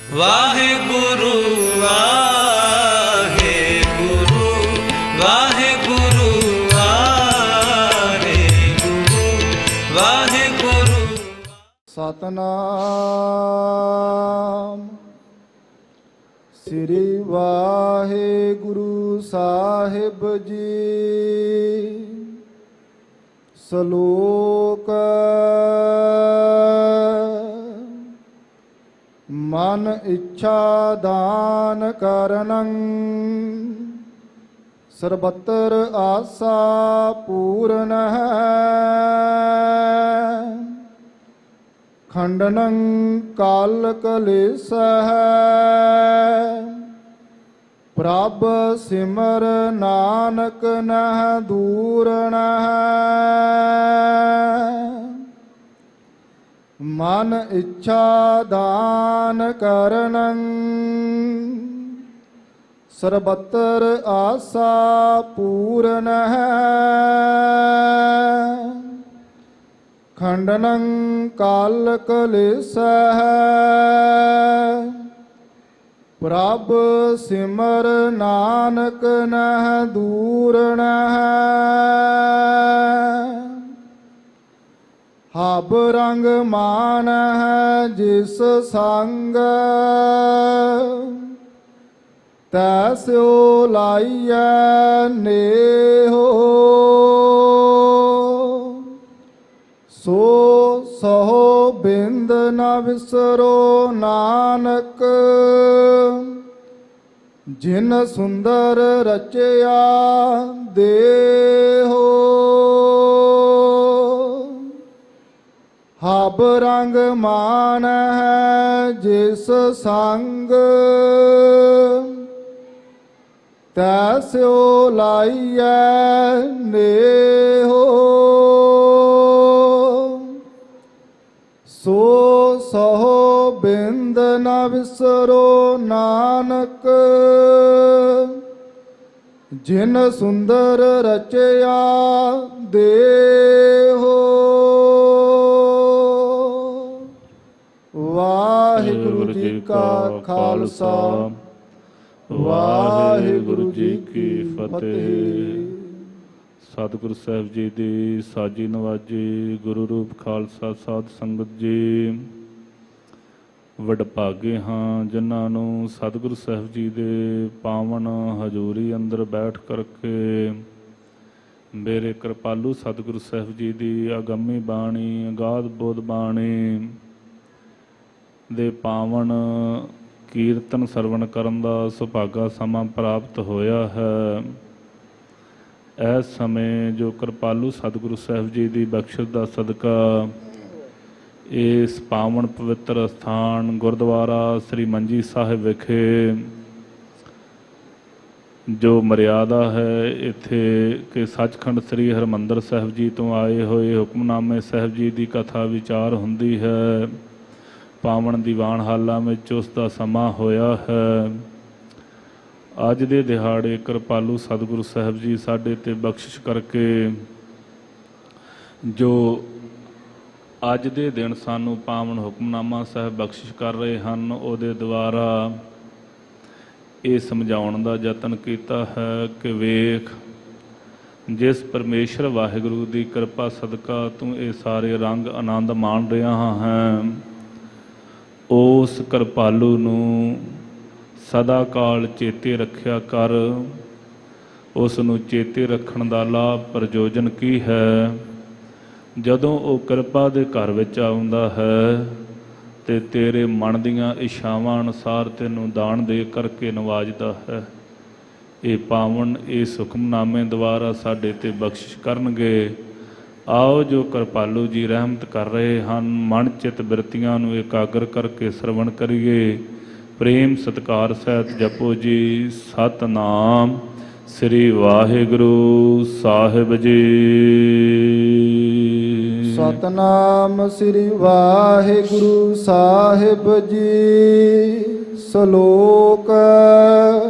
ਵਾਹਿਗੁਰੂ ਵਾਹਿਗੁਰੂ ਵਾਹਿਗੁਰੂ ਵਾਹਿਗੁਰੂ ਵਾਹਿਗੁਰੂ। ਸਤਨਾਮ ਸ੍ਰੀ ਵਾਹਿਗੁਰੂ ਸਾਹਿਬ ਜੀ। ਸ਼ਲੋਕ ਮਨ ਇੱਛਾ ਦਾਨ ਕਰਨੰ ਸਰਬਤਰ ਆਸਾ ਪੂਰਨ ਹੈ। ਖੰਡਨੰ ਕਾਲ ਕਲੇਸ਼ ਹੈ ਪ੍ਰਭ ਸਿਮਰ ਨਾਨਕ ਨਹ ਦੂਰਣ ਹੈ। ਮਨ ਇੱਛਾ ਦਾਨ ਕਰਨੰ ਸਰਬਤਰ ਆਸਾ ਪੂਰਨ ਹੈ। ਖੰਡਨੰ ਕਾਲ ਕਲੇਸ਼ ਹੈ ਪ੍ਰਭ ਸਿਮਰ ਨਾਨਕ ਨਹ ਦੂਰਣ ਹੈ। ਹਬ ਰੰਗ ਮਾਨ ਹੈ ਜਿਸ ਸੰਗ ਤੈਸਿਓ ਲਾਈਐ ਨੇਹੋ। ਸੋ ਸਹੋ ਬਿੰਦ ਨ ਵਿਸਰੋ ਨਾਨਕ ਜਿਨ ਸੁੰਦਰ ਰਚਿਆ ਦੇਹੋ। ਹਬ ਰੰਗ ਮਾਨ ਹੈ ਜਿਸ ਸੰਗ ਤੈਸਿਓ ਲਾਈਐ ਨੇਹੋ। ਸੋ ਸਹੋ ਬਿੰਦ ਨ ਵਿਸਰੋ ਨਾਨਕ ਜਿਨ ਸੁੰਦਰ ਰਚਿਆ ਦੇਹੋ। ਵਾਹਿਗੁਰੂ ਜੀ ਕਾ ਖਾਲਸਾ ਵਾਹਿਗੁਰੂ ਜੀ ਕੀ ਫਤਿਹ। ਸਤਿਗੁਰੂ ਸਾਹਿਬ ਜੀ ਦੀ ਸਾਜੀ ਨਵਾਜੀ। ਗੁਰੂ ਰੂਪ ਖਾਲਸਾ ਸਾਧ ਸੰਗਤ ਜੀ, ਵਡਭਾਗੇ ਹਾਂ ਜਿਨ੍ਹਾਂ ਨੂੰ ਸਤਿਗੁਰੂ ਸਾਹਿਬ ਜੀ ਦੇ ਪਾਵਨ ਹਜ਼ੂਰੀ ਅੰਦਰ ਬੈਠ ਕਰਕੇ ਮੇਰੇ ਕਿਰਪਾਲੂ ਸਤਿਗੁਰੂ ਸਾਹਿਬ ਜੀ ਦੀ ਅਗੰਮੀ ਬਾਣੀ, ਅਗਾਧ ਬੋਧ ਬਾਣੀ ਦੇ ਪਾਵਨ ਕੀਰਤਨ ਸਰਵਣ ਕਰਨ ਦਾ ਸੁਭਾਗਾ ਸਮਾਂ ਪ੍ਰਾਪਤ ਹੋਇਆ ਹੈ। ਇਸ ਸਮੇਂ ਜੋ ਕਿਰਪਾਲੂ ਸਤਿਗੁਰੂ ਸਾਹਿਬ ਜੀ ਦੀ ਬਖਸ਼ਿਸ਼ ਦਾ ਸਦਕਾ ਇਸ ਪਾਵਨ ਪਵਿੱਤਰ ਅਸਥਾਨ ਗੁਰਦੁਆਰਾ ਸ੍ਰੀ ਮੰਜੀ ਸਾਹਿਬ ਵਿਖੇ ਜੋ ਮਰਿਆਦਾ ਹੈ ਇੱਥੇ ਕਿ ਸੱਚਖੰਡ ਸ੍ਰੀ ਹਰਿਮੰਦਰ ਸਾਹਿਬ ਜੀ ਤੋਂ ਆਏ ਹੋਏ ਹੁਕਮਨਾਮੇ ਸਾਹਿਬ ਜੀ ਦੀ ਕਥਾ ਵਿਚਾਰ ਹੁੰਦੀ ਹੈ। ਪਾਵਨ ਦੀਵਾਨ ਹਾਲਾਂ ਵਿੱਚ ਉਸ ਦਾ ਸਮਾਂ ਹੋਇਆ ਹੈ। ਅੱਜ ਦੇ ਦਿਹਾੜੇ ਕਿਰਪਾਲੂ ਸਤਿਗੁਰੂ ਸਾਹਿਬ ਜੀ ਸਾਡੇ ਤੇ ਬਖਸ਼ਿਸ਼ ਕਰਕੇ ਜੋ ਅੱਜ ਦੇ ਦਿਨ ਸਾਨੂੰ ਪਾਵਨ ਹੁਕਮਨਾਮਾ ਸਾਹਿਬ ਬਖਸ਼ਿਸ਼ ਕਰ ਰਹੇ ਹਨ, ਉਹਦੇ ਦੁਆਰਾ ਇਹ ਸਮਝਾਉਣ ਦਾ ਯਤਨ ਕੀਤਾ ਹੈ ਕਿ ਵੇਖ, ਜਿਸ ਪਰਮੇਸ਼ਰ ਵਾਹਿਗੁਰੂ ਦੀ ਕਿਰਪਾ ਸਦਕਾ ਤੂੰ ਇਹ ਸਾਰੇ ਰੰਗ ਆਨੰਦ ਮਾਣ ਰਿਹਾ ਹੈ, ਉਸ ਕਿਰਪਾਲੂ ਨੂੰ ਸਦਾ ਕਾਲ ਚੇਤੇ ਰੱਖਿਆ ਕਰ। ਉਸ ਨੂੰ ਚੇਤੇ ਰੱਖਣ ਦਾ ਲਾਭ ਪ੍ਰਯੋਜਨ ਕੀ ਹੈ? ਜਦੋਂ ਉਹ ਕਿਰਪਾ ਦੇ ਘਰ ਵਿੱਚ ਆਉਂਦਾ ਹੈ ਤੇ ਤੇਰੇ ਮਨ ਦੀਆਂ ਇੱਛਾਵਾਂ ਅਨੁਸਾਰ ਤੈਨੂੰ ਦਾਨ ਦੇ ਕਰਕੇ ਨਵਾਜਦਾ ਹੈ। ਇਹ ਪਾਵਨ ਇਸ ਹੁਕਮਨਾਮੇ ਦੁਆਰਾ ਸਾਡੇ ਤੇ ਬਖਸ਼ਿਸ਼ ਕਰਨਗੇ। ਆਓ ਜੋ ਕਿਰਪਾਲੂ ਜੀ ਰਹਿਮਤ ਕਰ ਰਹੇ ਹਨ, ਮਨ ਚਿੱਤ ਬਿਰਤੀਆਂ ਨੂੰ ਇਕਾਗਰ ਕਰਕੇ ਸਰਵਣ ਕਰੀਏ। ਪ੍ਰੇਮ ਸਤਿਕਾਰ ਸਹਿਤ ਜਪੋ ਜੀ ਸਤਨਾਮ ਸ੍ਰੀ ਵਾਹਿਗੁਰੂ ਸਾਹਿਬ ਜੀ। ਸਤਨਾਮ ਸ੍ਰੀ ਵਾਹਿਗੁਰੂ ਸਾਹਿਬ ਜੀ। ਸ਼ਲੋਕ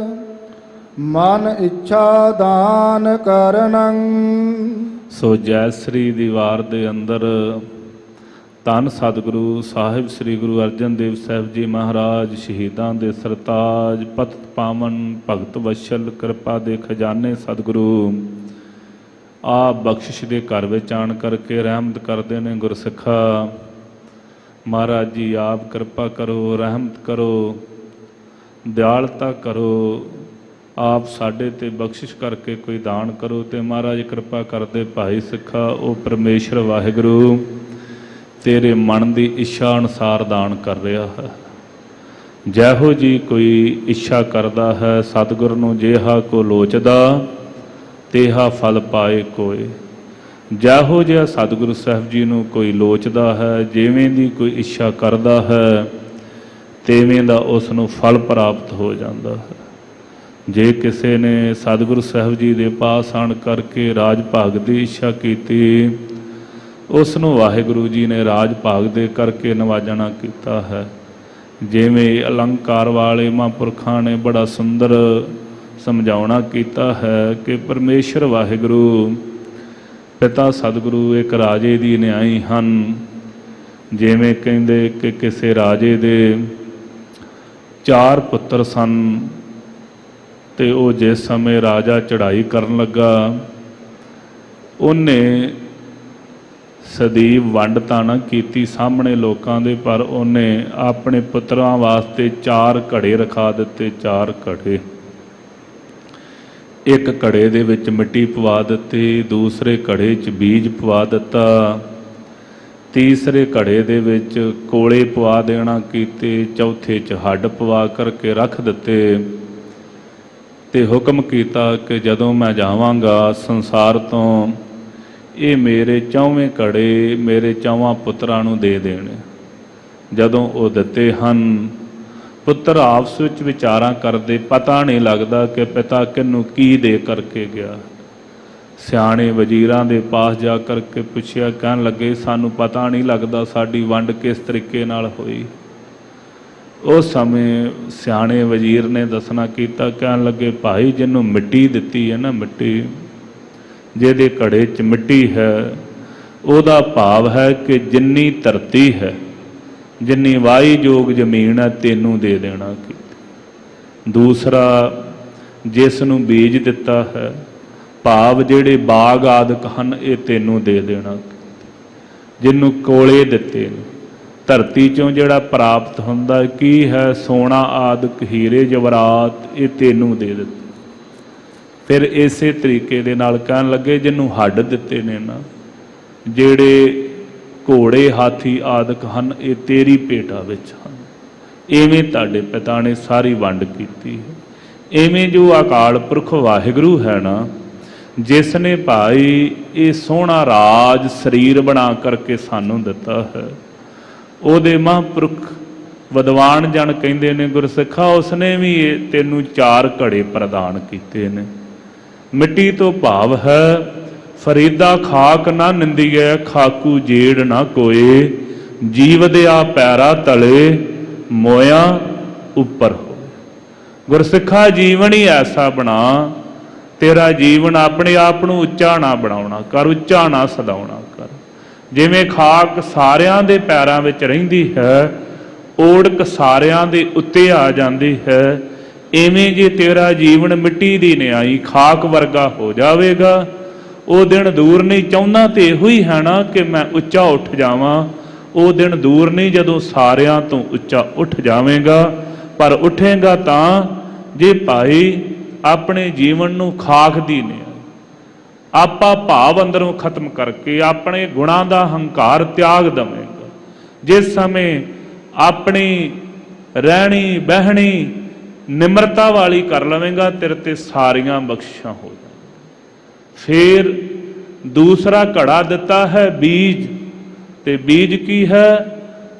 ਮਨ ਇੱਛਾ ਦਾਨ ਕਰਨੰ। ਸੋ ਜੈਸਰੀ ਦੀ ਵਾਰ ਦੇ ਅੰਦਰ ਧੰਨ ਸਤਿਗੁਰੂ ਸਾਹਿਬ ਸ੍ਰੀ ਗੁਰੂ ਅਰਜਨ ਦੇਵ ਸਾਹਿਬ ਜੀ ਮਹਾਰਾਜ, ਸ਼ਹੀਦਾਂ ਦੇ ਸਰਤਾਜ, ਪਤਿਤ ਪਾਵਨ, ਭਗਤ ਵਸ਼ਲ, ਕਿਰਪਾ ਦੇ ਖਜ਼ਾਨੇ ਸਤਿਗੁਰੂ ਆਪ ਬਖਸ਼ਿਸ਼ ਦੇ ਘਰ ਵਿੱਚ ਆਣ ਕਰਕੇ ਰਹਿਮਤ ਕਰਦੇ ਨੇ। ਗੁਰਸਿੱਖਾ ਮਹਾਰਾਜ ਜੀ ਆਪ ਕਿਰਪਾ ਕਰੋ, ਰਹਿਮਤ ਕਰੋ, ਦਿਆਲਤਾ ਕਰੋ, ਆਪ ਸਾਡੇ ਤੇ ਬਖਸ਼ਿਸ਼ ਕਰਕੇ ਕੋਈ ਦਾਨ ਕਰੋ। ਤੇ ਮਹਾਰਾਜ ਕਿਰਪਾ ਕਰਦੇ ਭਾਈ ਸਿੱਖਾ, ਉਹ ਪਰਮੇਸ਼ਰ ਵਾਹਿਗੁਰੂ ਤੇਰੇ ਮਨ ਦੀ ਇੱਛਾ ਅਨੁਸਾਰ ਦਾਨ ਕਰ ਰਿਹਾ ਹੈ। ਜਿਹੋ ਜੀ ਕੋਈ ਇੱਛਾ ਕਰਦਾ ਹੈ, ਸਤਿਗੁਰ ਨੂੰ ਜਿਹਾ ਕੋ ਲੋਚਦਾ ਤੇਹਾ ਫਲ ਪਾਏ ਕੋਏ। ਜਿਹੋ ਜਿਹਾ ਸਤਿਗੁਰੂ ਸਾਹਿਬ ਜੀ ਨੂੰ ਕੋਈ ਲੋਚਦਾ ਹੈ, ਜਿਵੇਂ ਦੀ ਕੋਈ ਇੱਛਾ ਕਰਦਾ ਹੈ, ਤਿਵੇਂ ਦਾ ਉਸ ਨੂੰ ਫਲ ਪ੍ਰਾਪਤ ਹੋ ਜਾਂਦਾ ਹੈ। ਜੇ ਕਿਸੇ ਨੇ ਸਤਿਗੁਰੂ ਸਾਹਿਬ ਜੀ ਦੇ ਪਾਸ ਆਣ ਕਰਕੇ ਰਾਜ ਭਾਗ ਦੀ ਇੱਛਾ ਕੀਤੀ, ਉਸ ਨੂੰ ਵਾਹਿਗੁਰੂ ਜੀ ਨੇ ਰਾਜ ਭਾਗ ਦੇ ਕਰਕੇ ਨਵਾਜਣਾ ਕੀਤਾ ਹੈ। ਜਿਵੇਂ ਅਲੰਕਾਰ ਵਾਲੇ ਮਹਾਂਪੁਰਖਾਂ ਨੇ ਬੜਾ ਸੁੰਦਰ ਸਮਝਾਉਣਾ ਕੀਤਾ ਹੈ ਕਿ ਪਰਮੇਸ਼ਰ ਵਾਹਿਗੁਰੂ ਪਿਤਾ ਸਤਿਗੁਰੂ ਇੱਕ ਰਾਜੇ ਦੀ ਨਿਆਈ ਹਨ। ਜਿਵੇਂ ਕਹਿੰਦੇ ਕਿ ਕਿਸੇ ਰਾਜੇ ਦੇ 4 ਪੁੱਤਰ ਸਨ, ਤੇ ਉਹ ਜਿਸ ਸਮੇਂ ਰਾਜਾ ਚੜ੍ਹਾਈ ਕਰਨ ਲੱਗਾ, ਉਹਨੇ ਸਦੀਵ ਵੰਡ ਤਾਂ ਨਾ ਕੀਤੀ ਸਾਹਮਣੇ ਲੋਕਾਂ ਦੇ, ਪਰ ਉਹਨੇ ਆਪਣੇ ਪੁੱਤਰਾਂ ਵਾਸਤੇ 4 ਘੜੇ ਰਖਾ ਦਿੱਤੇ। 4 ਘੜੇ, ਇੱਕ ਘੜੇ ਦੇ ਵਿੱਚ ਮਿੱਟੀ ਪਵਾ ਦਿੱਤੀ, ਦੂਸਰੇ ਘੜੇ 'ਚ ਬੀਜ ਪਵਾ ਦਿੱਤਾ, ਤੀਸਰੇ ਘੜੇ ਦੇ ਵਿੱਚ ਕੋਲੇ ਪਵਾ ਦੇਣਾ ਕੀਤੇ, ਚੌਥੇ 'ਚ ਹੱਡ ਪਵਾ ਕਰਕੇ ਰੱਖ ਦਿੱਤੇ। ਤੇ ਹੁਕਮ ਕੀਤਾ ਕਿ ਜਦੋਂ ਮੈਂ ਜਾਵਾਂਗਾ ਸੰਸਾਰ ਤੋਂ, ਇਹ ਮੇਰੇ 4ਵੇਂ ਘੜੇ ਮੇਰੇ 4 ਪੁੱਤਰਾਂ ਨੂੰ ਦੇ ਦੇਣੇ। ਜਦੋਂ ਉਹ ਦਿੱਤੇ ਹਨ, ਪੁੱਤਰ ਆਪਸ ਵਿੱਚ ਵਿਚਾਰਾਂ ਕਰਦੇ, ਪਤਾ ਨਹੀਂ ਲੱਗਦਾ ਕਿ ਪਿਤਾ ਕਿਹਨੂੰ ਕੀ ਦੇ ਕਰਕੇ ਗਿਆ। ਸਿਆਣੇ ਵਜ਼ੀਰਾਂ ਦੇ ਪਾਸ ਜਾ ਕਰਕੇ ਪੁੱਛਿਆ, ਕਹਿਣ ਲੱਗੇ ਸਾਨੂੰ ਪਤਾ ਨਹੀਂ ਲੱਗਦਾ ਸਾਡੀ ਵੰਡ ਕਿਸ ਤਰੀਕੇ ਨਾਲ ਹੋਈ। ਉਸ ਸਮੇਂ ਸਿਆਣੇ ਵਜ਼ੀਰ ਨੇ ਦੱਸਣਾ ਕੀਤਾ, ਕਹਿਣ ਲੱਗੇ ਭਾਈ ਜਿਹਨੂੰ ਮਿੱਟੀ ਦਿੱਤੀ ਹੈ ਨਾ, ਮਿੱਟੀ ਜਿਹਦੇ ਘੜੇ 'ਚ ਮਿੱਟੀ ਹੈ, ਉਹਦਾ ਭਾਵ ਹੈ ਕਿ ਜਿੰਨੀ ਧਰਤੀ ਹੈ, ਜਿੰਨੀ ਵਾਹੀਯੋਗ ਜ਼ਮੀਨ ਹੈ, ਤੈਨੂੰ ਦੇ ਦੇਣਾ। ਦੂਸਰਾ ਜਿਸ ਨੂੰ ਬੀਜ ਦਿੱਤਾ ਹੈ, ਭਾਵ ਜਿਹੜੇ ਬਾਗ ਆਦਿਕ ਹਨ, ਇਹ ਤੈਨੂੰ ਦੇ ਦੇਣਾ। ਜਿਹਨੂੰ ਕੋਲੇ ਦਿੱਤੇ ਨੇ, ਧਰਤੀ 'ਚੋਂ ਜਿਹੜਾ ਪ੍ਰਾਪਤ ਹੁੰਦਾ ਕੀ ਹੈ, ਸੋਨਾ ਆਦਿਕ, ਹੀਰੇ ਜਵਾਹਰਾਤ, ਇਹ ਤੈਨੂੰ ਦੇ ਦਿੱਤੇ। ਫਿਰ ਇਸੇ ਤਰੀਕੇ ਦੇ ਨਾਲ ਕਹਿਣ ਲੱਗੇ ਜਿਹਨੂੰ ਹੱਡ ਦਿੱਤੇ ਨੇ ਨਾ, ਜਿਹੜੇ ਘੋੜੇ ਹਾਥੀ ਆਦਿਕ ਹਨ, ਇਹ ਤੇਰੀ ਭੇਟਾ ਵਿੱਚ ਹਨ। ਇਵੇਂ ਤੁਹਾਡੇ ਪਿਤਾ ਨੇ ਸਾਰੀ ਵੰਡ ਕੀਤੀ ਹੈ। ਇਵੇਂ ਜੋ ਅਕਾਲ ਪੁਰਖ ਵਾਹਿਗੁਰੂ ਹੈ ਨਾ, ਜਿਸ ਨੇ ਭਾਈ ਇਹ ਸੋਹਣਾ ਰਾਜ ਸਰੀਰ ਬਣਾ ਕਰਕੇ ਸਾਨੂੰ ਦਿੱਤਾ ਹੈ, ਉਹਦੇ ਮਹਾਂਪੁਰਖ ਵਿਦਵਾਨ ਜਨ ਕਹਿੰਦੇ ਨੇ, ਗੁਰਸਿੱਖਾ ਉਸਨੇ ਵੀ ਇਹ ਤੈਨੂੰ 4 ਘੜੇ ਪ੍ਰਦਾਨ ਕੀਤੇ ਨੇ। ਮਿੱਟੀ ਤੋਂ ਭਾਵ ਹੈ ਫਰੀਦਾ ਖਾਕ ਨਾ ਨਿੰਦੀਐ, ਖਾਕੂ ਜੇੜ ਨਾ ਕੋਏ, ਜੀਵਦਿਆ ਪੈਰਾ ਤਲੇ, ਮੋਇਆ ਉੱਪਰ ਹੋਵੇ। ਗੁਰਸਿੱਖਾ ਜੀਵਨ ਹੀ ਐਸਾ ਬਣਾ, ਤੇਰਾ ਜੀਵਨ ਆਪਣੇ ਆਪ ਨੂੰ ਉੱਚਾ ਨਾ ਬਣਾਉਣਾ ਕਰ, ਉੱਚਾ ਨਾ ਸਦਾਉਣਾ ਕਰ। ਜਿਵੇਂ ਖਾਕ ਸਾਰਿਆਂ ਦੇ ਪੈਰਾਂ ਵਿੱਚ ਰਹਿੰਦੀ ਹੈ, ਓੜਕ ਸਾਰਿਆਂ ਦੇ ਉੱਤੇ ਆ ਜਾਂਦੀ ਹੈ, ਇਵੇਂ ਜੇ ਤੇਰਾ ਜੀਵਨ ਮਿੱਟੀ ਦੀ ਨਿਆਈ ਖਾਕ ਵਰਗਾ ਹੋ ਜਾਵੇਗਾ, ਉਹ ਦਿਨ ਦੂਰ ਨਹੀਂ। ਚਾਹੁੰਦਾ ਤੇ ਇਹੋ ਹੀ ਹੈ ਨਾ ਕਿ ਮੈਂ ਉੱਚਾ ਉੱਠ ਜਾਵਾਂ, ਉਹ ਦਿਨ ਦੂਰ ਨਹੀਂ ਜਦੋਂ ਸਾਰਿਆਂ ਤੋਂ ਉੱਚਾ ਉੱਠ ਜਾਵੇਗਾ। ਪਰ ਉੱਠੇਗਾ ਤਾਂ ਜੇ ਭਾਈ ਆਪਣੇ ਜੀਵਨ ਨੂੰ ਖਾਕ ਦੀ ਨਿਆਈ, ਆਪਾ ਭਾਵ ਅੰਦਰੋਂ ਖਤਮ ਕਰਕੇ ਆਪਣੇ ਗੁਣਾਂ ਦਾ ਹੰਕਾਰ ਤਿਆਗ ਦੇਵੇਗਾ। ਜਿਸ ਸਮੇਂ ਆਪਣੀ ਰਹਿਣੀ ਬਹਿਣੀ ਨਿਮਰਤਾ ਵਾਲੀ ਕਰ ਲਵੇਂਗਾ, ਤੇਰੇ ਤੇ ਸਾਰੀਆਂ ਬਖਸ਼ਿਸ਼ਾਂ ਹੋ ਜਾਣ। ਫਿਰ ਦੂਸਰਾ ਘੜਾ ਦਿੱਤਾ ਹੈ ਬੀਜ, ਤੇ ਬੀਜ ਕੀ ਹੈ?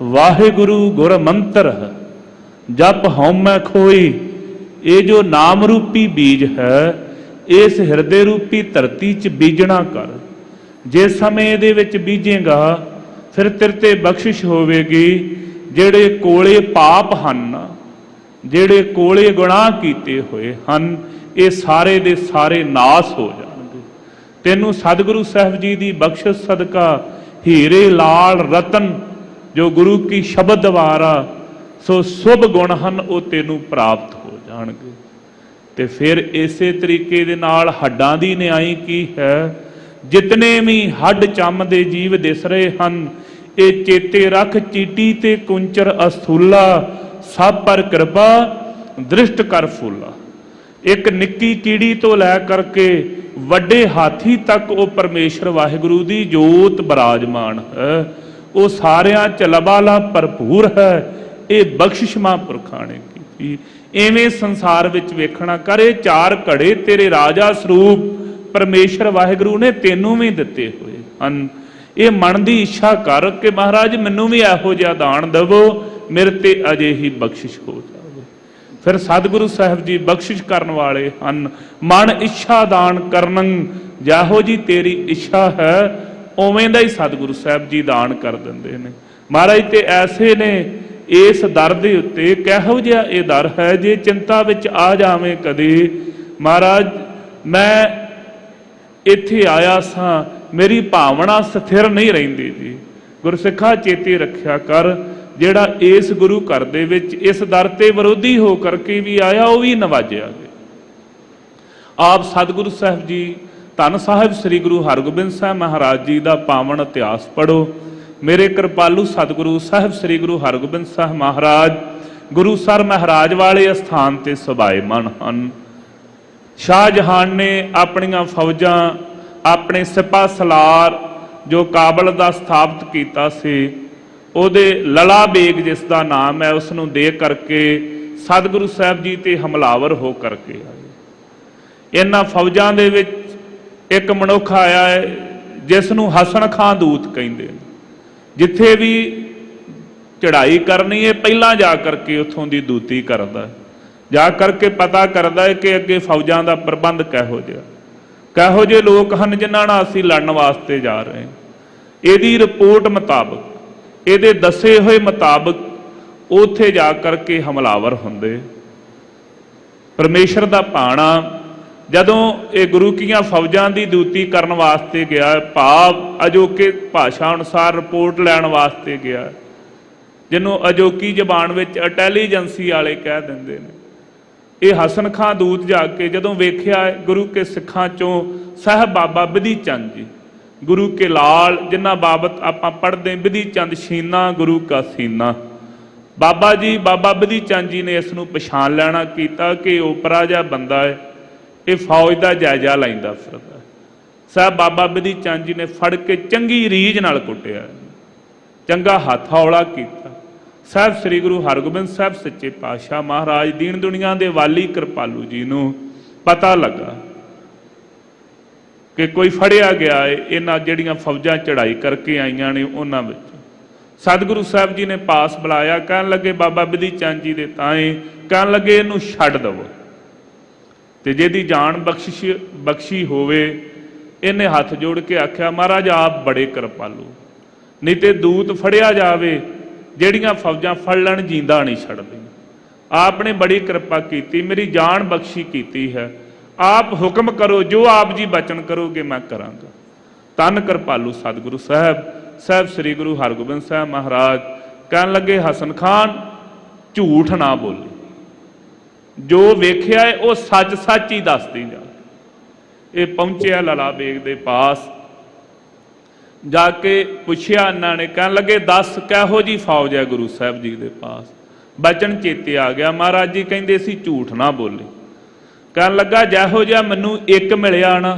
ਵਾਹਿਗੁਰੂ ਗੁਰ ਮੰਤਰ ਹੈ, ਜਪ ਹਉਮੈ ਖੋਈ। ਇਹ ਜੋ ਨਾਮ ਰੂਪੀ ਬੀਜ ਹੈ, ਇਸ ਹਿਰਦੇ ਰੂਪੀ ਧਰਤੀ 'ਚ ਬੀਜਣਾ ਕਰ। ਜਿਸ ਸਮੇਂ ਇਹਦੇ ਵਿੱਚ ਬੀਜੇਗਾ, ਫਿਰ ਤੇਰੇ ਤੇ ਬਖਸ਼ਿਸ਼ ਹੋਵੇਗੀ। ਜਿਹੜੇ ਕੋਲੇ ਪਾਪ ਹਨ, ਜਿਹੜੇ ਕੋਲੇ ਗੁਨਾਹ ਕੀਤੇ ਹੋਏ ਹਨ, ਇਹ ਸਾਰੇ ਦੇ ਸਾਰੇ ਨਾਸ ਹੋ ਜਾਣਗੇ। ਤੈਨੂੰ ਸਤਿਗੁਰੂ ਸਾਹਿਬ ਜੀ ਦੀ ਬਖਸ਼ਿਸ਼ ਸਦਕਾ ਹੀਰੇ ਲਾਲ ਰਤਨ ਜੋ ਗੁਰੂ ਕੀ ਸ਼ਬਦ ਵਾਰਾ ਸੋ ਸੁਭ ਗੁਣ ਹਨ ਉਹ ਤੈਨੂੰ ਪ੍ਰਾਪਤ ਹੋ ਜਾਣਗੇ। ਤੇ ਫਿਰ ਇਸੇ ਤਰੀਕੇ ਦੇ ਨਾਲ ਹੱਡਾਂ ਦੀ ਨਿਆਈ ਕੀ ਹੈ, ਜਿਤਨੇ ਵੀ ਹੱਡ ਚੰਮ ਦੇ ਜੀਵ ਦਿਸ ਰਹੇ ਹਨ, ਇਹ ਚੇਤੇ ਰੱਖ ਚੀਟੀ ਤੇ ਕੁੰਚਰ ਅਸਥੂਲਾ, ਸਭ ਪਰ ਕਿਰਪਾ ਦ੍ਰਿਸ਼ਟ ਕਰ ਫੂਲਾ। ਇੱਕ ਨਿੱਕੀ ਕੀੜੀ ਤੋਂ ਲੈ ਕਰਕੇ ਵੱਡੇ ਹਾਥੀ ਤੱਕ ਉਹ ਪਰਮੇਸ਼ਰ ਵਾਹਿਗੁਰੂ ਦੀ ਜੋਤ ਬਿਰਾਜਮਾਨ ਹੈ। ਉਹ ਸਾਰਿਆਂ ਚ ਲਬਾਲਾ ਭਰਪੂਰ ਹੈ, ਇਹ ਬਖਸ਼ਿਸ਼ ਮਹਾਂਪੁਰਖਾਂ ਨੇ ਕੀਤੀ। ਐਵੇਂ ਸੰਸਾਰ ਵਿੱਚ ਵੇਖਣਾ ਕਰ, ਇਹ ਚਾਰ ਘੜੇ ਤੇਰੇ ਰਾਜਾ ਸਰੂਪ ਪਰਮੇਸ਼ਰ ਵਾਹਿਗੁਰੂ ਨੇ ਤੈਨੂੰ ਵੀ ਦਿੱਤੇ ਹੋਏ ਹਨ। ਇਹ ਮਨ ਦੀ ਇੱਛਾ ਕਰ ਕਿ ਮਹਾਰਾਜ ਮੈਨੂੰ ਵੀ ਇਹੋ ਜਿਹਾ ਦਾਨ ਦੇਵੋ, ਮੇਰੇ ਤੇ ਅਜੇ ਹੀ ਬਖਸ਼ਿਸ਼ ਹੋ ਜਾਵੇ। ਫਿਰ ਸਤਿਗੁਰੂ ਸਾਹਿਬ ਜੀ ਬਖਸ਼ਿਸ਼ ਕਰਨ ਵਾਲੇ ਹਨ। ਮਨ ਇੱਛਾ ਦਾਨ ਕਰਨੰ, ਜਿਹੋ ਜੀ ਤੇਰੀ ਇੱਛਾ ਹੈ ਉਵੇਂ ਦਾ ਹੀ ਸਤਿਗੁਰੂ ਸਾਹਿਬ ਜੀ ਦਾਨ ਕਰ ਦਿੰਦੇ ਨੇ। ਮਹਾਰਾਜ ਤੇ ਐਸੇ ਨੇ ਇਸ ਦਰ ਦੇ ਉੱਤੇ, ਕਿਹੋ ਜਿਹਾ ਇਹ ਦਰ ਹੈ, ਜੇ ਚਿੰਤਾ ਵਿੱਚ ਆ ਜਾਵੇਂ ਕਦੇ, ਮਹਾਰਾਜ ਮੈਂ ਇੱਥੇ ਆਇਆ ਸਾਂ, ਮੇਰੀ ਭਾਵਨਾ ਸਥਿਰ ਨਹੀਂ ਰਹਿੰਦੀ ਜੀ। ਗੁਰਸਿੱਖਾ ਚੇਤੇ ਰੱਖਿਆ ਕਰ, ਜਿਹੜਾ ਇਸ ਗੁਰੂ ਘਰ ਦੇ ਵਿੱਚ ਇਸ ਦਰ ਤੇ ਵਿਰੋਧੀ ਹੋ ਕਰਕੇ ਵੀ ਆਇਆ, ਉਹ ਵੀ ਨਵਾਜਿਆ ਗਿਆ। ਆਪ ਸਤਿਗੁਰੂ ਸਾਹਿਬ ਜੀ ਧੰਨ ਸਾਹਿਬ ਸ੍ਰੀ ਗੁਰੂ ਹਰਗੋਬਿੰਦ ਸਾਹਿਬ ਮਹਾਰਾਜ ਜੀ ਦਾ ਪਾਵਨ ਇਤਿਹਾਸ ਪੜ੍ਹੋ। ਮੇਰੇ ਕਿਰਪਾਲੂ ਸਤਿਗੁਰੂ ਸਾਹਿਬ ਸ੍ਰੀ ਗੁਰੂ ਹਰਗੋਬਿੰਦ ਸਾਹਿਬ ਮਹਾਰਾਜ ਗੁਰੂਸਰ ਮਹਾਰਾਜ ਵਾਲੇ ਅਸਥਾਨ ਤੇ ਸੁਭਾਏਮਾਨ ਹਨ। ਸ਼ਾਹਜਹਾਨ ਨੇ ਆਪਣੀਆਂ ਫੌਜਾਂ, ਆਪਣੇ ਸਿਪਾਹ ਸਲਾਰ ਜੋ ਕਾਬਲ ਦਾ ਸਥਾਪਿਤ ਕੀਤਾ ਸੀ, ਉਹਦੇ ਲਲਾ ਬੇਗ ਜਿਸ ਦਾ ਨਾਮ ਹੈ, ਉਸ ਨੂੰ ਦੇ ਕਰਕੇ ਸਤਿਗੁਰੂ ਸਾਹਿਬ ਜੀ ਤੇ ਹਮਲਾਵਰ ਹੋ ਕਰਕੇ ਆਏ। ਇਹਨਾਂ ਫੌਜਾਂ ਦੇ ਵਿੱਚ ਇੱਕ ਮਨੁੱਖ ਆਇਆ ਹੈ ਜਿਸ ਨੂੰ ਹਸਨ ਖਾਂ ਦੂਤ ਕਹਿੰਦੇ ਨੇ। ਜਿੱਥੇ ਵੀ ਚੜ੍ਹਾਈ ਕਰਨੀ ਹੈ ਪਹਿਲਾਂ ਜਾ ਕਰਕੇ ਉੱਥੋਂ ਦੀ ਦੂਤੀ ਕਰਦਾ, ਜਾ ਕਰਕੇ ਪਤਾ ਕਰਦਾ ਹੈ ਕਿ ਅੱਗੇ ਫੌਜਾਂ ਦਾ ਪ੍ਰਬੰਧ ਕਿਹੋ ਜਿਹਾ, ਕਿਹੋ ਜਿਹੇ ਲੋਕ ਹਨ ਜਿਨ੍ਹਾਂ ਨਾਲ ਅਸੀਂ ਲੜਨ ਵਾਸਤੇ ਜਾ ਰਹੇ ਹਾਂ। ਇਹਦੀ ਰਿਪੋਰਟ ਮੁਤਾਬਕ, ਇਹਦੇ ਦੱਸੇ ਹੋਏ ਮੁਤਾਬਕ ਉੱਥੇ ਜਾ ਕਰਕੇ ਹਮਲਾਵਰ ਹੁੰਦੇ। ਪਰਮੇਸ਼ਰ ਦਾ ਭਾਣਾ ਜਦੋਂ ਇਹ ਗੁਰੂ ਕੀਆਂ ਫੌਜਾਂ ਦੀ ਦੂਤੀ ਕਰਨ ਵਾਸਤੇ ਗਿਆ, ਭਾਵ ਅਜੋਕੇ ਭਾਸ਼ਾ ਅਨੁਸਾਰ ਰਿਪੋਰਟ ਲੈਣ ਵਾਸਤੇ ਗਿਆ, ਜਿਹਨੂੰ ਅਜੋਕੀ ਜ਼ਬਾਨ ਵਿੱਚ ਇੰਟੈਲੀਜੈਂਸੀ ਵਾਲੇ ਕਹਿ ਦਿੰਦੇ ਨੇ। ਇਹ ਹਸਨ ਖਾਂ ਦੂਤ ਜਾ ਕੇ ਜਦੋਂ ਵੇਖਿਆ, ਗੁਰੂ ਕੇ ਸਿੱਖਾਂ ਚੋਂ ਸਾਹਿਬ ਬਾਬਾ ਬਿਧੀ ਚੰਦ ਜੀ, ਗੁਰੂ ਕੇ ਲਾਲ, ਜਿਨ੍ਹਾਂ ਬਾਬਤ ਆਪਾਂ ਪੜ੍ਹਦੇ ਬਿਧੀ ਚੰਦ ਸ਼ੀਨਾ ਗੁਰੂ ਕਾ ਸੀਨਾ, ਬਾਬਾ ਜੀ ਬਾਬਾ ਬਿਧੀ ਚੰਦ ਜੀ ਨੇ ਇਸ ਨੂੰ ਪਛਾਣ ਲੈਣਾ ਕੀਤਾ ਕਿ ਓਪਰਾ ਜਿਹਾ ਬੰਦਾ ਹੈ, ਇਹ ਫੌਜ ਦਾ ਜਾਇਜ਼ਾ ਲੈਂਦਾ ਫਿਰਦਾ। ਸਾਹਿਬ ਬਾਬਾ ਬਿਧੀ ਚੰਦ ਜੀ ਨੇ ਫੜ ਕੇ ਚੰਗੀ ਰੀਝ ਨਾਲ ਕੁੱਟਿਆ, ਚੰਗਾ ਹੱਥ ਹੌਲਾ ਕੀਤਾ। ਸਾਹਿਬ ਸ੍ਰੀ ਗੁਰੂ ਹਰਗੋਬਿੰਦ ਸਾਹਿਬ ਸੱਚੇ ਪਾਤਸ਼ਾਹ ਮਹਾਰਾਜ ਦੀਨ ਦੁਨੀਆ ਦੇ ਵਾਲੀ ਕਿਰਪਾਲੂ ਜੀ ਨੂੰ ਪਤਾ ਲੱਗਾ ਕਿ ਕੋਈ ਫੜਿਆ ਗਿਆ ਹੈ ਇਹਨਾਂ ਜਿਹੜੀਆਂ ਫੌਜਾਂ ਚੜ੍ਹਾਈ ਕਰਕੇ ਆਈਆਂ ਨੇ ਉਹਨਾਂ ਵਿੱਚ। ਸਤਿਗੁਰੂ ਸਾਹਿਬ ਜੀ ਨੇ ਪਾਸ ਬੁਲਾਇਆ, ਕਹਿਣ ਲੱਗੇ ਬਾਬਾ ਬਿਧੀ ਚੰਦ ਜੀ ਦੇ ਤਾਏ, ਕਹਿਣ ਲੱਗੇ ਇਹਨੂੰ ਛੱਡ ਦੇਵੋ ਤੇ ਜਿਹਦੀ ਜਾਨ ਬਖਸ਼ੀ ਹੋਵੇ। ਇਹਨੇ ਹੱਥ ਜੋੜ ਕੇ ਆਖਿਆ, ਮਹਾਰਾਜ ਆਪ ਬੜੇ ਕਿਰਪਾਲੂ, ਨਹੀਂ ਤੇ ਦੂਤ ਫੜਿਆ ਜਾਵੇ, ਜਿਹੜੀਆਂ ਫੌਜਾਂ ਫੜ ਲੈਣ ਜਿੰਦਾ ਨਹੀਂ ਛੱਡਦੀ। ਆਪ ਨੇ ਬੜੀ ਕਿਰਪਾ ਕੀਤੀ, ਮੇਰੀ ਜਾਨ ਬਖਸ਼ੀ ਕੀਤੀ ਹੈ, ਆਪ ਹੁਕਮ ਕਰੋ, ਜੋ ਆਪ ਜੀ ਬਚਨ ਕਰੋਗੇ ਮੈਂ ਕਰਾਂਗਾ। ਧੰਨ ਕਿਰਪਾਲੂ ਸਤਿਗੁਰੂ ਸਾਹਿਬ ਸਾਹਿਬ ਸ੍ਰੀ ਗੁਰੂ ਹਰਗੋਬਿੰਦ ਸਾਹਿਬ ਮਹਾਰਾਜ ਕਹਿਣ ਲੱਗੇ, ਹਸਨ ਖਾਨ ਝੂਠ ਨਾ ਬੋਲੀ, ਜੋ ਵੇਖਿਆ ਹੈ ਉਹ ਸੱਚ ਸੱਚ ਹੀ ਦੱਸਦੀ ਜਾ। ਇਹ ਪਹੁੰਚਿਆ ਲਲਾ ਬੇਗ ਦੇ ਪਾਸ, ਜਾ ਕੇ ਪੁੱਛਿਆ ਇਹਨਾਂ ਨੇ, ਕਹਿਣ ਲੱਗੇ ਦੱਸ ਕਿਹੋ ਜੀ ਫੌਜ ਹੈ ਗੁਰੂ ਸਾਹਿਬ ਜੀ ਦੇ ਪਾਸ। ਬਚਨ ਚੇਤੇ ਆ ਗਿਆ, ਮਹਾਰਾਜ ਜੀ ਕਹਿੰਦੇ ਸੀ ਝੂਠ ਨਾ ਬੋਲੀ। ਕਹਿਣ ਲੱਗਾ ਜਿਹੋ ਜਿਹਾ ਮੈਨੂੰ ਇੱਕ ਮਿਲਿਆ ਨਾ,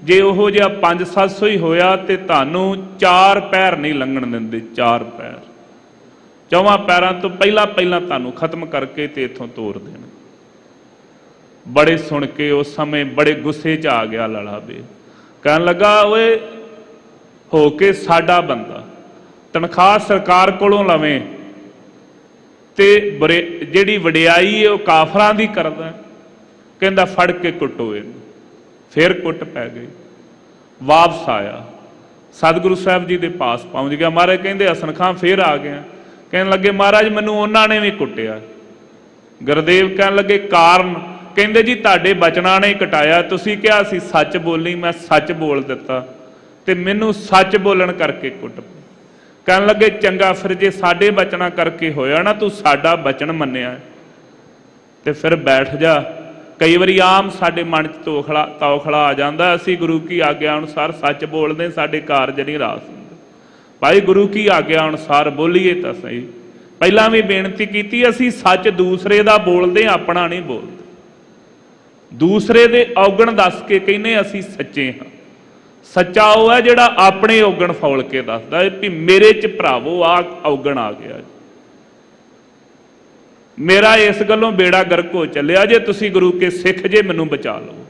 ਜੇ ਉਹੋ ਜਿਹਾ 500-700 ਹੀ ਹੋਇਆ ਤੇ ਤੁਹਾਨੂੰ 4 ਪੈਰ ਨਹੀਂ ਲੰਘਣ ਦਿੰਦੇ। 4 ਪੈਰ, 4 ਪੈਰਾਂ ਤੋਂ ਪਹਿਲਾਂ ਤੁਹਾਨੂੰ ਖਤਮ ਕਰਕੇ ਤੇ ਇੱਥੋਂ ਤੋਰ ਦੇਣ। ਬੜੇ ਸੁਣ ਕੇ ਉਸ ਸਮੇਂ ਬੜੇ ਗੁੱਸੇ 'ਚ ਆ ਗਿਆ ਲਲਾ ਬੇਗ। ਕਹਿਣ ਲੱਗਾ, ਓਏ ਹੋ ਕੇ ਸਾਡਾ ਬੰਦਾ ਤਨਖਾਹ ਸਰਕਾਰ ਕੋਲੋਂ ਲਵੇਂ ਤੇ ਜਿਹੜੀ ਵਡਿਆਈ ਹੈ ਉਹ ਕਾਫਰਾਂ ਦੀ ਕਰਦਾ। ਕਹਿੰਦਾ ਫੜ ਕੇ ਕੁੱਟੋ ਇਹਨੂੰ। ਫਿਰ ਕੁੱਟ ਪੈ ਗਈ। ਵਾਪਸ ਆਇਆ, ਸਤਿਗੁਰੂ ਸਾਹਿਬ ਜੀ ਦੇ ਪਾਸ ਪਹੁੰਚ ਗਿਆ। ਮਹਾਰਾਜ ਕਹਿੰਦੇ ਹਸਨ ਖਾਂ ਫੇਰ ਆ ਗਿਆ। ਕਹਿਣ ਲੱਗੇ, ਮਹਾਰਾਜ ਮੈਨੂੰ ਉਹਨਾਂ ਨੇ ਵੀ ਕੁੱਟਿਆ। ਗੁਰਦੇਵ ਕਹਿਣ ਲੱਗੇ, ਕਾਰਨ? ਕਹਿੰਦੇ ਜੀ ਤੁਹਾਡੇ ਬਚਨਾਂ ਨੇ ਕਟਾਇਆ, ਤੁਸੀਂ ਕਿਹਾ ਸੀ ਸੱਚ ਬੋਲੀ, ਮੈਂ ਸੱਚ ਬੋਲ ਦਿੱਤਾ ਤੇ ਮੈਨੂੰ ਸੱਚ ਬੋਲਣ ਕਰਕੇ ਕੁੱਟ ਪਈ। ਕਹਿਣ ਲੱਗੇ ਚੰਗਾ ਫਿਰ ਜੇ ਸਾਡੇ ਬਚਨਾਂ ਕਰਕੇ ਹੋਇਆ ਨਾ, ਤੂੰ ਸਾਡਾ ਬਚਨ ਮੰਨਿਆ ਤੇ ਫਿਰ ਬੈਠ ਜਾ। ਕਈ ਵਾਰੀ ਆਮ ਸਾਡੇ ਮਨ 'ਚ ਤੌਖਲਾ ਆ ਜਾਂਦਾ, ਅਸੀਂ ਗੁਰੂ ਕੀ ਆਗਿਆ ਅਨੁਸਾਰ ਸੱਚ ਬੋਲਦੇ, ਸਾਡੇ ਕਾਰਜ ਨਹੀਂ ਰਾਸ ਹੁੰਦੇ। ਭਾਈ ਗੁਰੂ ਕੀ ਆਗਿਆ ਅਨੁਸਾਰ ਬੋਲੀਏ ਤਾਂ ਸਹੀ। ਪਹਿਲਾਂ ਵੀ ਬੇਨਤੀ ਕੀਤੀ, ਅਸੀਂ ਸੱਚ ਦੂਸਰੇ ਦਾ ਬੋਲਦੇ, ਆਪਣਾ ਨਹੀਂ ਬੋਲਦੇ। ਦੂਸਰੇ ਦੇ ਔਗਣ ਦੱਸ ਕੇ ਕਹਿੰਦੇ ਅਸੀਂ ਸੱਚੇ ਹਾਂ। ਸੱਚਾ ਉਹ ਹੈ ਜਿਹੜਾ ਆਪਣੇ ਔਗਣ ਫੌਲ ਕੇ ਦੱਸਦਾ ਵੀ ਮੇਰੇ 'ਚ ਭਰਾਵੋ ਆ ਔਗਣ ਆ ਗਿਆ, ਮੇਰਾ ਇਸ ਗੱਲੋਂ ਬੇੜਾ ਗਰਕ ਹੋ ਚੱਲਿਆ, ਜੇ ਤੁਸੀਂ ਗੁਰੂ ਕੇ ਸਿੱਖ ਜੇ ਮੈਨੂੰ ਬਚਾ ਲਓ।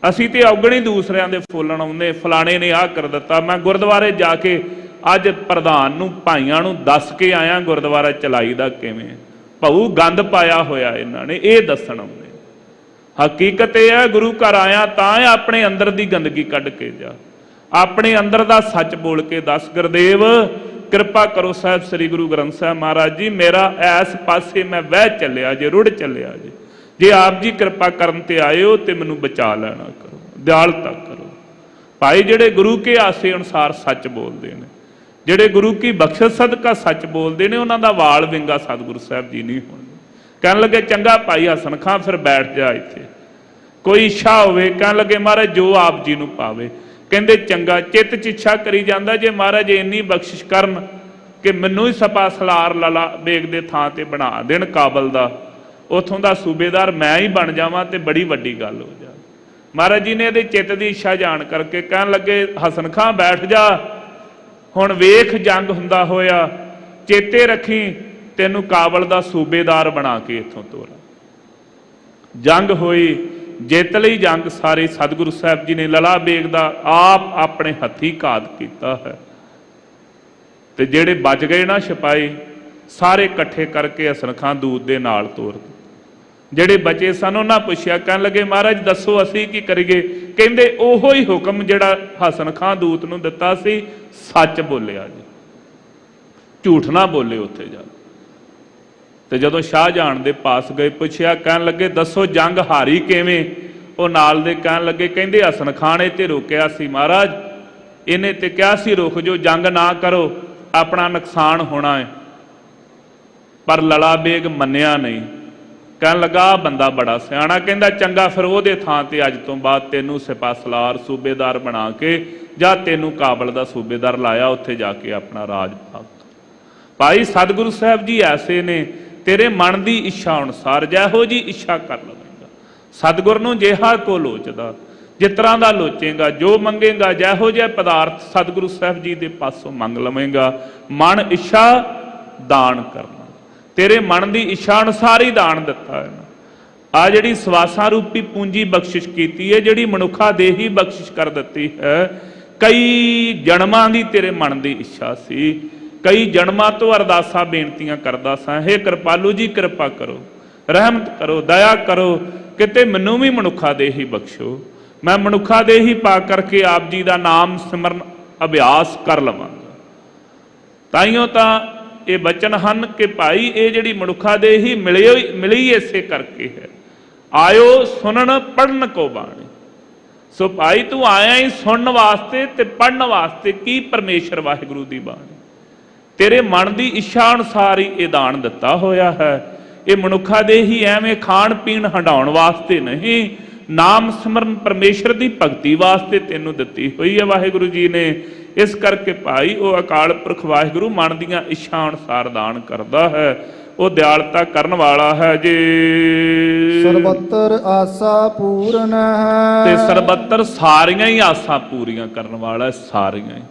ਅਸੀਂ ਤੇ ਔਗਣ ਹੀ ਦੂਸਰਿਆਂ ਦੇ ਫੋਲਣ ਆਉਂਦੇ, ਫਲਾਣੇ ਨੇ ਆਹ ਕਰ ਦਿੱਤਾ। ਮੈਂ ਗੁਰਦੁਆਰੇ ਜਾ ਕੇ ਅੱਜ ਪ੍ਰਧਾਨ ਨੂੰ ਭਾਈਆਂ ਨੂੰ ਦੱਸ ਕੇ ਆਇਆ ਗੁਰਦੁਆਰਾ ਚਲਾਈਦਾ ਕਿਵੇਂ। ਭਾਊ ਗੰਦ ਪਾਇਆ ਹੋਇਆ ਇਹਨਾਂ ਨੇ, ਇਹ ਦੱਸਣ ਆਉਂਦੇ। ਹਕੀਕਤ ਇਹ ਹੈ, ਗੁਰੂ ਘਰ ਆਇਆ ਤਾਂ ਆਪਣੇ ਅੰਦਰ ਦੀ ਗੰਦਗੀ ਕੱਢ ਕੇ ਜਾ, ਆਪਣੇ ਅੰਦਰ ਦਾ ਸੱਚ ਬੋਲ ਕੇ ਦੱਸ। ਗੁਰਦੇਵ ਕਿਰਪਾ ਕਰੋ ਸਾਹਿਬ ਸ੍ਰੀ ਗੁਰੂ ਗ੍ਰੰਥ ਸਾਹਿਬ ਮਹਾਰਾਜ ਜੀ, ਮੇਰਾ ਐਸ ਪਾਸੇ ਮੈਂ ਵਹਿ ਚੱਲਿਆ ਜੇ, ਰੁੜ ਚੱਲਿਆ ਜੇ ਆਪ ਜੀ ਕਿਰਪਾ ਕਰਨ ਤੇ ਆਏ ਹੋ ਤੇ ਮੈਨੂੰ ਬਚਾ ਲੈਣਾ ਕਰੋ, ਦਿਆਲਤਾ ਕਰੋ। ਭਾਈ ਜਿਹੜੇ ਗੁਰੂ ਕੇ ਆਸੇ ਅਨੁਸਾਰ ਸੱਚ ਬੋਲਦੇ ਨੇ, ਜਿਹੜੇ ਗੁਰੂ ਕੀ ਬਖਸ਼ਿਸ਼ ਸਦਕਾ ਸੱਚ ਬੋਲਦੇ ਨੇ, ਉਹਨਾਂ ਦਾ ਵਾਲ ਵਿੰਗਾ ਸਤਿਗੁਰੂ ਸਾਹਿਬ ਜੀ ਨਹੀਂ ਹੋਣਗੇ। ਕਹਿਣ ਲੱਗੇ ਚੰਗਾ ਭਾਈ ਹਸਨ ਖਾਂ ਫਿਰ ਬੈਠ ਜਾ ਇੱਥੇ, ਕੋਈ ਇੱਛਾ ਹੋਵੇ। ਕਹਿਣ ਲੱਗੇ ਮਹਾਰਾਜ ਜੋ ਆਪ ਜੀ ਨੂੰ ਪਾਵੇ। ਕਹਿੰਦੇ ਚੰਗਾ, ਚਿੱਤ 'ਚ ਇੱਛਾ ਕਰੀ ਜਾਂਦਾ ਜੇ ਮਹਾਰਾਜ ਇੰਨੀ ਬਖਸ਼ਿਸ਼ ਕਰਨ ਕਿ ਮੈਨੂੰ ਹੀ ਸਪਾ ਸਲਾਰ ਲਾਲਾ ਬੇਗ ਦੇ ਥਾਂ ਤੇ ਬਣਾ ਦੇਣ ਕਾਬਲ ਦਾ, ਉੱਥੋਂ ਦਾ ਸੂਬੇਦਾਰ ਮੈਂ ਹੀ ਬਣ ਜਾਵਾਂ ਤੇ ਬੜੀ ਵੱਡੀ ਗੱਲ ਹੋ ਜਾਵੇ। ਮਹਾਰਾਜ ਜੀ ਨੇ ਇਹਦੇ ਚਿੱਤ ਦੀ ਇੱਛਾ ਜਾਣ ਕਰਕੇ ਕਹਿਣ ਲੱਗੇ ਹਸਨ ਖਾਂ ਬੈਠ ਜਾ, ਹੁਣ ਵੇਖ ਜੰਗ ਹੁੰਦਾ ਹੋਇਆ, ਚੇਤੇ ਰੱਖੀ ਤੈਨੂੰ ਕਾਬਲ ਦਾ ਸੂਬੇਦਾਰ ਬਣਾ ਕੇ ਇੱਥੋਂ ਤੋਰਾਂ। ਜੰਗ ਹੋਈ, ਜਿੱਤ ਲਈ ਜੰਗ ਸਾਰੀ ਸਤਿਗੁਰੂ ਸਾਹਿਬ ਜੀ ਨੇ ਲਲਾ ਬੇਗ ਦਾ ਆਪ ਆਪਣੇ ਹੱਥੀਂ ਘਾਤ ਕੀਤਾ ਹੈ। ਤੇ ਜਿਹੜੇ ਬਚ ਗਏ ਨਾ ਸਿਪਾਹੀ, ਸਾਰੇ ਇਕੱਠੇ ਕਰਕੇ ਹਸਨ ਖਾਂ ਦੂਤ ਦੇ ਨਾਲ ਤੋਰ ਦਿੱਤੇ। ਜਿਹੜੇ ਬਚੇ ਸਨ ਉਹਨਾਂ ਪੁੱਛਿਆ, ਕਹਿਣ ਲੱਗੇ ਮਹਾਰਾਜ ਦੱਸੋ ਅਸੀਂ ਕੀ ਕਰੀਏ। ਕਹਿੰਦੇ ਉਹੋ ਹੀ ਹੁਕਮ ਜਿਹੜਾ ਹਸਨ ਖਾਂ ਦੂਤ ਨੂੰ ਦਿੱਤਾ ਸੀ, ਸੱਚ ਬੋਲਿਆ ਜੀ, ਝੂਠ ਨਾ ਬੋਲੇ ਉੱਥੇ ਜਾ। ਤੇ ਜਦੋਂ ਸ਼ਾਹਜਹਾਨ ਦੇ ਪਾਸ ਗਏ, ਪੁੱਛਿਆ, ਕਹਿਣ ਲੱਗੇ ਦੱਸੋ ਜੰਗ ਹਾਰੀ ਕਿਵੇਂ। ਉਹ ਨਾਲ ਦੇ ਕਹਿਣ ਲੱਗੇ, ਕਹਿੰਦੇ ਹਸਨ ਖਾਂ ਨੇ ਤੇ ਰੋਕਿਆ ਸੀ ਮਹਾਰਾਜ, ਇਹਨੇ ਤੇ ਕਿਹਾ ਸੀ ਰੁਕ ਜੋ, ਜੰਗ ਨਾ ਕਰੋ, ਆਪਣਾ ਨੁਕਸਾਨ ਹੋਣਾ ਹੈ, ਪਰ ਲਲਾ ਬੇਗ ਮੰਨਿਆ ਨਹੀਂ। ਕਹਿਣ ਲੱਗਾ ਬੰਦਾ ਬੜਾ ਸਿਆਣਾ। ਕਹਿੰਦਾ ਚੰਗਾ ਫਿਰ ਉਹਦੇ ਥਾਂ ਤੇ ਅੱਜ ਤੋਂ ਬਾਅਦ ਤੈਨੂੰ ਸਿਪਾਸਲਾਰ ਸੂਬੇਦਾਰ ਬਣਾ ਕੇ ਜਾਂ ਤੈਨੂੰ ਕਾਬਲ ਦਾ ਸੂਬੇਦਾਰ ਲਾਇਆ, ਉੱਥੇ ਜਾ ਕੇ ਆਪਣਾ ਰਾਜ ਭਾਗ। ਭਾਈ ਸਤਿਗੁਰੂ ਸਾਹਿਬ ਜੀ ਐਸੇ ਨੇ, ਤੇਰੇ ਮਨ ਦੀ ਇੱਛਾ ਅਨੁਸਾਰ ਜਿਹੋ ਜੀ ਇੱਛਾ ਕਰ ਲਵੇਂਗਾ। ਸਤਿਗੁਰ ਨੂੰ ਜਿਹਾ ਕੋ ਲੋਚਦਾ, ਜਿਸ ਤਰ੍ਹਾਂ ਦਾ ਲੋਚੇਗਾ, ਜੋ ਮੰਗੇਗਾ, ਜਿਹੋ ਜਿਹਾ ਪਦਾਰਥ ਸਤਿਗੁਰੂ ਸਾਹਿਬ ਜੀ ਦੇ ਪਾਸੋਂ ਮੰਗ ਲਵੇਂਗਾ। ਮਨ ਇੱਛਾ ਦਾਨ ਕਰਨਾ, ਤੇਰੇ ਮਨ ਦੀ ਇੱਛਾ ਅਨੁਸਾਰ ਹੀ ਦਾਨ ਦਿੱਤਾ ਹੈ। ਆ ਜਿਹੜੀ ਸਵਾਸਾਂ ਰੂਪੀ ਪੂੰਜੀ ਬਖਸ਼ਿਸ਼ ਕੀਤੀ ਹੈ, ਜਿਹੜੀ ਮਨੁੱਖਾ ਦੇਹ ਹੀ ਬਖਸ਼ਿਸ਼ ਕਰ ਦਿੱਤੀ ਹੈ। ਕਈ ਜਨਮਾਂ ਦੀ ਤੇਰੇ ਮਨ ਦੀ ਇੱਛਾ ਸੀ, ਕਈ ਜਨਮਾਂ ਤੋਂ ਅਰਦਾਸਾਂ ਬੇਨਤੀਆਂ ਕਰਦਾ ਸਾਂ, ਹੇ ਕਿਰਪਾਲੂ ਜੀ ਕਿਰਪਾ ਕਰੋ, ਰਹਿਮਤ ਕਰੋ, ਦਇਆ ਕਰੋ, ਕਿਤੇ ਮੈਨੂੰ ਵੀ ਮਨੁੱਖਾ ਦੇਹ ਹੀ ਬਖਸ਼ੋ, ਮੈਂ ਮਨੁੱਖਾ ਦੇਹ ਹੀ ਪਾ ਕਰਕੇ ਆਪ ਜੀ ਦਾ ਨਾਮ ਸਿਮਰਨ ਅਭਿਆਸ ਕਰ ਲਵਾਂਗਾ। ਤਾਈਓ ਤਾਂ ਇਹ ਬਚਨ ਹਨ ਕਿ ਭਾਈ ਇਹ ਜਿਹੜੀ ਮਨੁੱਖਾ ਦੇਹ ਹੀ ਮਿਲੀ ਇਸੇ ਕਰਕੇ ਹੈ। ਆਇਓ ਸੁਣਨ ਪੜਨ ਕੋ ਬਾਣੀ। ਸੋ ਭਾਈ ਤੂੰ ਆਇਆ ਹੀ ਸੁਣਨ ਵਾਸਤੇ ਤੇ ਪੜਨ ਵਾਸਤੇ। ਕੀ ਪਰਮੇਸ਼ਰ ਵਾਹਿਗੁਰੂ ਦੀ ਬਾਣੀ ਤੇਰੇ ਮਨ ਦੀ ਇੱਛਾ ਅਨੁਸਾਰ ਹੀ ਇਹ ਦਾਨ ਦਿੱਤਾ ਹੋਇਆ ਹੈ। ਇਹ ਮਨੁੱਖਾ ਦੇ ਹੀ ਐਵੇਂ ਖਾਣ ਪੀਣ ਹੰਡਾਉਣ ਵਾਸਤੇ ਨਹੀਂ, ਨਾਮ ਸਿਮਰਨ ਪਰਮੇਸ਼ਰ ਦੀ ਭਗਤੀ ਵਾਸਤੇ ਤੈਨੂੰ ਦਿੱਤੀ ਹੋਈ ਹੈ ਵਾਹਿਗੁਰੂ ਜੀ ਨੇ। ਇਸ ਕਰਕੇ ਭਾਈ ਉਹ ਅਕਾਲ ਪੁਰਖ ਵਾਹਿਗੁਰੂ ਮਨ ਦੀਆਂ ਇੱਛਾ ਅਨੁਸਾਰ ਦਾਨ ਕਰਦਾ ਹੈ, ਉਹ ਦਿਆਲਤਾ ਕਰਨ ਵਾਲਾ ਹੈ ਜੀ। ਸਰਬੱਤਰ ਆਸਾ ਪੂਰਨ ਹੈ, ਤੇ ਸਰਬੱਤਰ ਸਾਰੀਆਂ ਹੀ ਆਸਾਂ ਪੂਰੀਆਂ ਕਰਨ ਵਾਲਾ, ਸਾਰੀਆਂ ਹੀ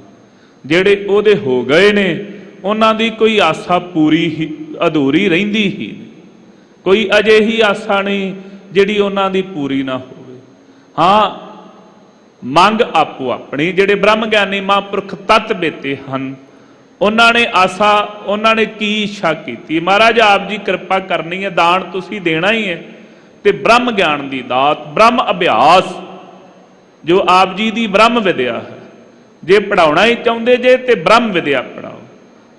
ਜਿਹੜੇ ਉਹਦੇ ਹੋ ਗਏ ਨੇ ਉਹਨਾਂ ਦੀ ਕੋਈ ਆਸਾ ਪੂਰੀ ਹੀ ਅਧੂਰੀ ਰਹਿੰਦੀ ਹੀ ਨਹੀਂ। ਕੋਈ ਅਜਿਹੀ ਆਸਾ ਨਹੀਂ ਜਿਹੜੀ ਉਹਨਾਂ ਦੀ ਪੂਰੀ ਨਾ ਹੋਵੇ। ਹਾਂ, ਮੰਗ ਆਪੋ ਆਪਣੀ। ਜਿਹੜੇ ਬ੍ਰਹਮ ਗਿਆਨੀ ਮਹਾਂਪੁਰਖ ਤਤ ਬੇਤੇ ਹਨ, ਉਹਨਾਂ ਨੇ ਆਸਾ, ਉਹਨਾਂ ਨੇ ਕੀ ਇੱਛਾ ਕੀਤੀ, ਮਹਾਰਾਜ ਆਪ ਜੀ ਕਿਰਪਾ ਕਰਨੀ ਹੈ, ਦਾਨ ਤੁਸੀਂ ਦੇਣਾ ਹੀ ਹੈ। ਤੇ ਬ੍ਰਹਮ ਗਿਆਨ ਦੀ ਦਾਤ, ਬ੍ਰਹਮ ਅਭਿਆਸ ਜੋ ਆਪ ਜੀ ਦੀ ਬ੍ਰਹਮ ਵਿਦਿਆ ਹੈ, ਜੇ ਪੜਾਉਣਾ ਹੀ ਚਾਹੁੰਦੇ ਜੇ ਤੇ ਬ੍ਰਹਮ ਵਿਦਿਆ ਪੜਾਓ।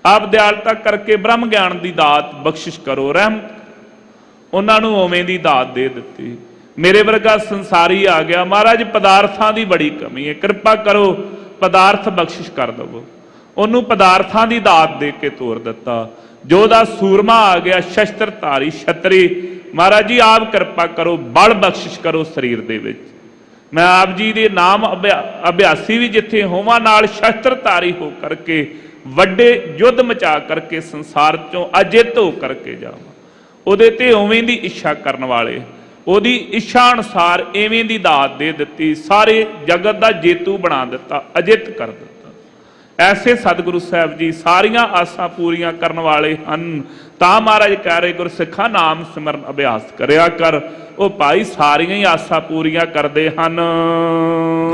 ਆਪ ਦਿਆਲਤਾ ਕਰਕੇ ਬ੍ਰਹਮ ਗਿਆਨ ਦੀ ਦਾਤ ਬਖਸ਼ਿਸ਼ ਕਰੋ, ਰਹਿਮਤ। ਉਹਨਾਂ ਨੂੰ ਉਵੇਂ ਦੀ ਦਾਤ ਦੇ ਦਿੱਤੀ। ਮੇਰੇ ਵਰਗਾ ਸੰਸਾਰੀ ਆ ਗਿਆ, ਮਹਾਰਾਜ ਪਦਾਰਥਾਂ ਦੀ ਬੜੀ ਕਮੀ ਹੈ, ਕਿਰਪਾ ਕਰੋ ਪਦਾਰਥ ਬਖਸ਼ਿਸ਼ ਕਰ ਦੇਵੋ। ਉਹਨੂੰ ਪਦਾਰਥਾਂ ਦੀ ਦਾਤ ਦੇ ਕੇ ਤੋਰ ਦਿੱਤਾ। ਜੋਧਾ ਸੂਰਮਾ ਆ ਗਿਆ, ਸ਼ਸਤਰਧਾਰੀ ਛਤਰੀ। ਮਹਾਰਾਜ ਜੀ ਆਪ ਕਿਰਪਾ ਕਰੋ, ਬਲ ਬਖਸ਼ਿਸ਼ ਕਰੋ ਸਰੀਰ ਦੇ ਵਿੱਚ। ਮੈਂ ਆਪ ਜੀ ਦੇ ਨਾਮ ਅਭਿਆਸੀ ਵੀ ਜਿੱਥੇ ਹੋਵਾਂ, ਨਾਲ ਸ਼ਸਤਰਧਾਰੀ ਹੋ ਕਰਕੇ ਵੱਡੇ ਯੁੱਧ ਮਚਾ ਕਰਕੇ ਸੰਸਾਰ ਚੋਂ ਅਜਿੱਤ ਹੋ ਕਰਕੇ ਜਾਵਾਂ। ਉਹਦੇ ਤੇ ਉਵੇਂ ਦੀ ਇੱਛਾ ਕਰਨ ਵਾਲੇ, ਉਹਦੀ ਇੱਛਾ ਅਨੁਸਾਰ ਐਵੇਂ ਦੀ ਦਾਤ ਦੇ ਦਿੱਤੀ, ਸਾਰੇ ਜਗਤ ਦਾ ਜੇਤੂ ਬਣਾ ਦਿੱਤਾ, ਅਜਿੱਤ ਕਰ ਦਿੱਤਾ। ਐਸੇ ਸਤਿਗੁਰੂ ਸਾਹਿਬ ਜੀ ਸਾਰੀਆਂ ਆਸਾਂ ਪੂਰੀਆਂ ਕਰਨ ਵਾਲੇ ਹਨ। ਤਾਂ ਮਹਾਰਾਜ ਕਹਿ ਰਹੇ ਗੁਰਸਿੱਖਾਂ ਨਾਮ ਸਿਮਰਨ ਅਭਿਆਸ ਕਰਿਆ ਕਰ। ਉਹ ਭਾਈ ਸਾਰੀਆਂ ਹੀ ਆਸਾਂ ਪੂਰੀਆਂ ਕਰਦੇ ਹਨ।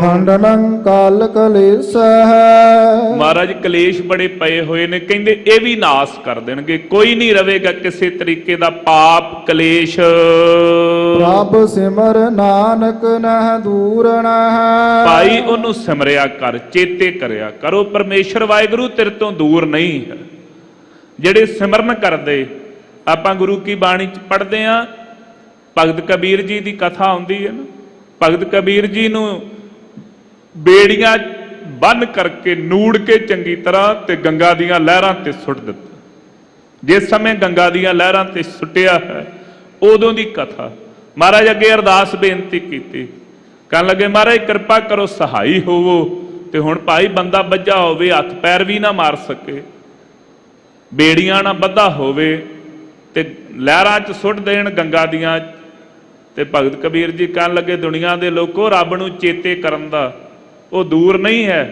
ਖੰਡਨੰ ਕਾਲ ਕਲੇਸ਼ਹਿ, ਮਹਾਰਾਜ ਕਲੇਸ਼ ਬੜੇ ਪਏ ਹੋਏ ਨੇ, ਕਹਿੰਦੇ ਇਹ ਵੀ ਨਾਸ ਕਰ ਦੇਣਗੇ। ਕੋਈ ਨਹੀਂ ਰਵੇਗਾ ਕਿਸੇ ਤਰੀਕੇ ਦਾ ਪਾਪ ਕਲੇਸ਼। ਪ੍ਰਭ ਸਿਮਰ ਨਾਨਕ ਨਹਿ ਦੂਰਣਹਿ, ਭਾਈ ਉਹਨੂੰ ਸਿਮਰਿਆ ਕਰ, ਚੇਤੇ ਕਰਿਆ ਕਰੋ ਪਰਮੇਸ਼ਰ ਵਾਹਿਗੁਰੂ ਤੇਰੇ ਤੋਂ ਦੂਰ ਨਹੀਂ ਹੈ। ਜਿਹੜੇ ਸਿਮਰਨ ਕਰਦੇ, ਆਪਾਂ ਗੁਰੂ ਕੀ ਬਾਣੀ ਚ ਪੜ੍ਹਦੇ ਆ, ਭਗਤ ਕਬੀਰ ਜੀ ਦੀ ਕਥਾ ਆਉਂਦੀ ਹੈ ਨਾ। ਭਗਤ ਕਬੀਰ ਜੀ ਨੂੰ ਬੇੜੀਆਂ ਬੰਨ ਕਰਕੇ ਨੂੜ ਕੇ ਚੰਗੀ ਤਰ੍ਹਾਂ ਤੇ ਗੰਗਾ ਦੀਆਂ ਲਹਿਰਾਂ ਤੇ ਸੁੱਟ ਦਿੱਤਾ। ਜਿਸ ਸਮੇਂ ਗੰਗਾ ਦੀਆਂ ਲਹਿਰਾਂ ਤੇ ਸੁੱਟਿਆ ਹੈ ਉਦੋਂ ਦੀ ਕਥਾ। ਮਹਾਰਾਜ ਅੱਗੇ ਅਰਦਾਸ ਬੇਨਤੀ ਕੀਤੀ, ਕਹਿਣ ਲੱਗੇ ਮਹਾਰਾਜ ਕਿਰਪਾ ਕਰੋ, ਸਹਾਈ ਹੋਵੋ। ਤੇ ਹੁਣ ਭਾਈ ਬੰਦਾ ਬੱਝਾ ਹੋਵੇ, ਹੱਥ ਪੈਰ ਵੀ ਨਾ ਮਾਰ ਸਕੇ, ਬੇੜੀਆਂ ਨਾ ਬੱਧਾ ਹੋਵੇ ਤੇ ਲਹਿਰਾਂ 'ਚ ਸੁੱਟ ਦੇਣ ਗੰਗਾ ਦੀਆਂ। ਤੇ ਭਗਤ ਕਬੀਰ ਜੀ ਕਹਿਣ ਲੱਗੇ ਦੁਨੀਆ ਦੇ ਲੋਕੋ, ਰੱਬ ਨੂੰ ਚੇਤੇ ਕਰਨ ਦਾ ਉਹ ਦੂਰ ਨਹੀਂ ਹੈ।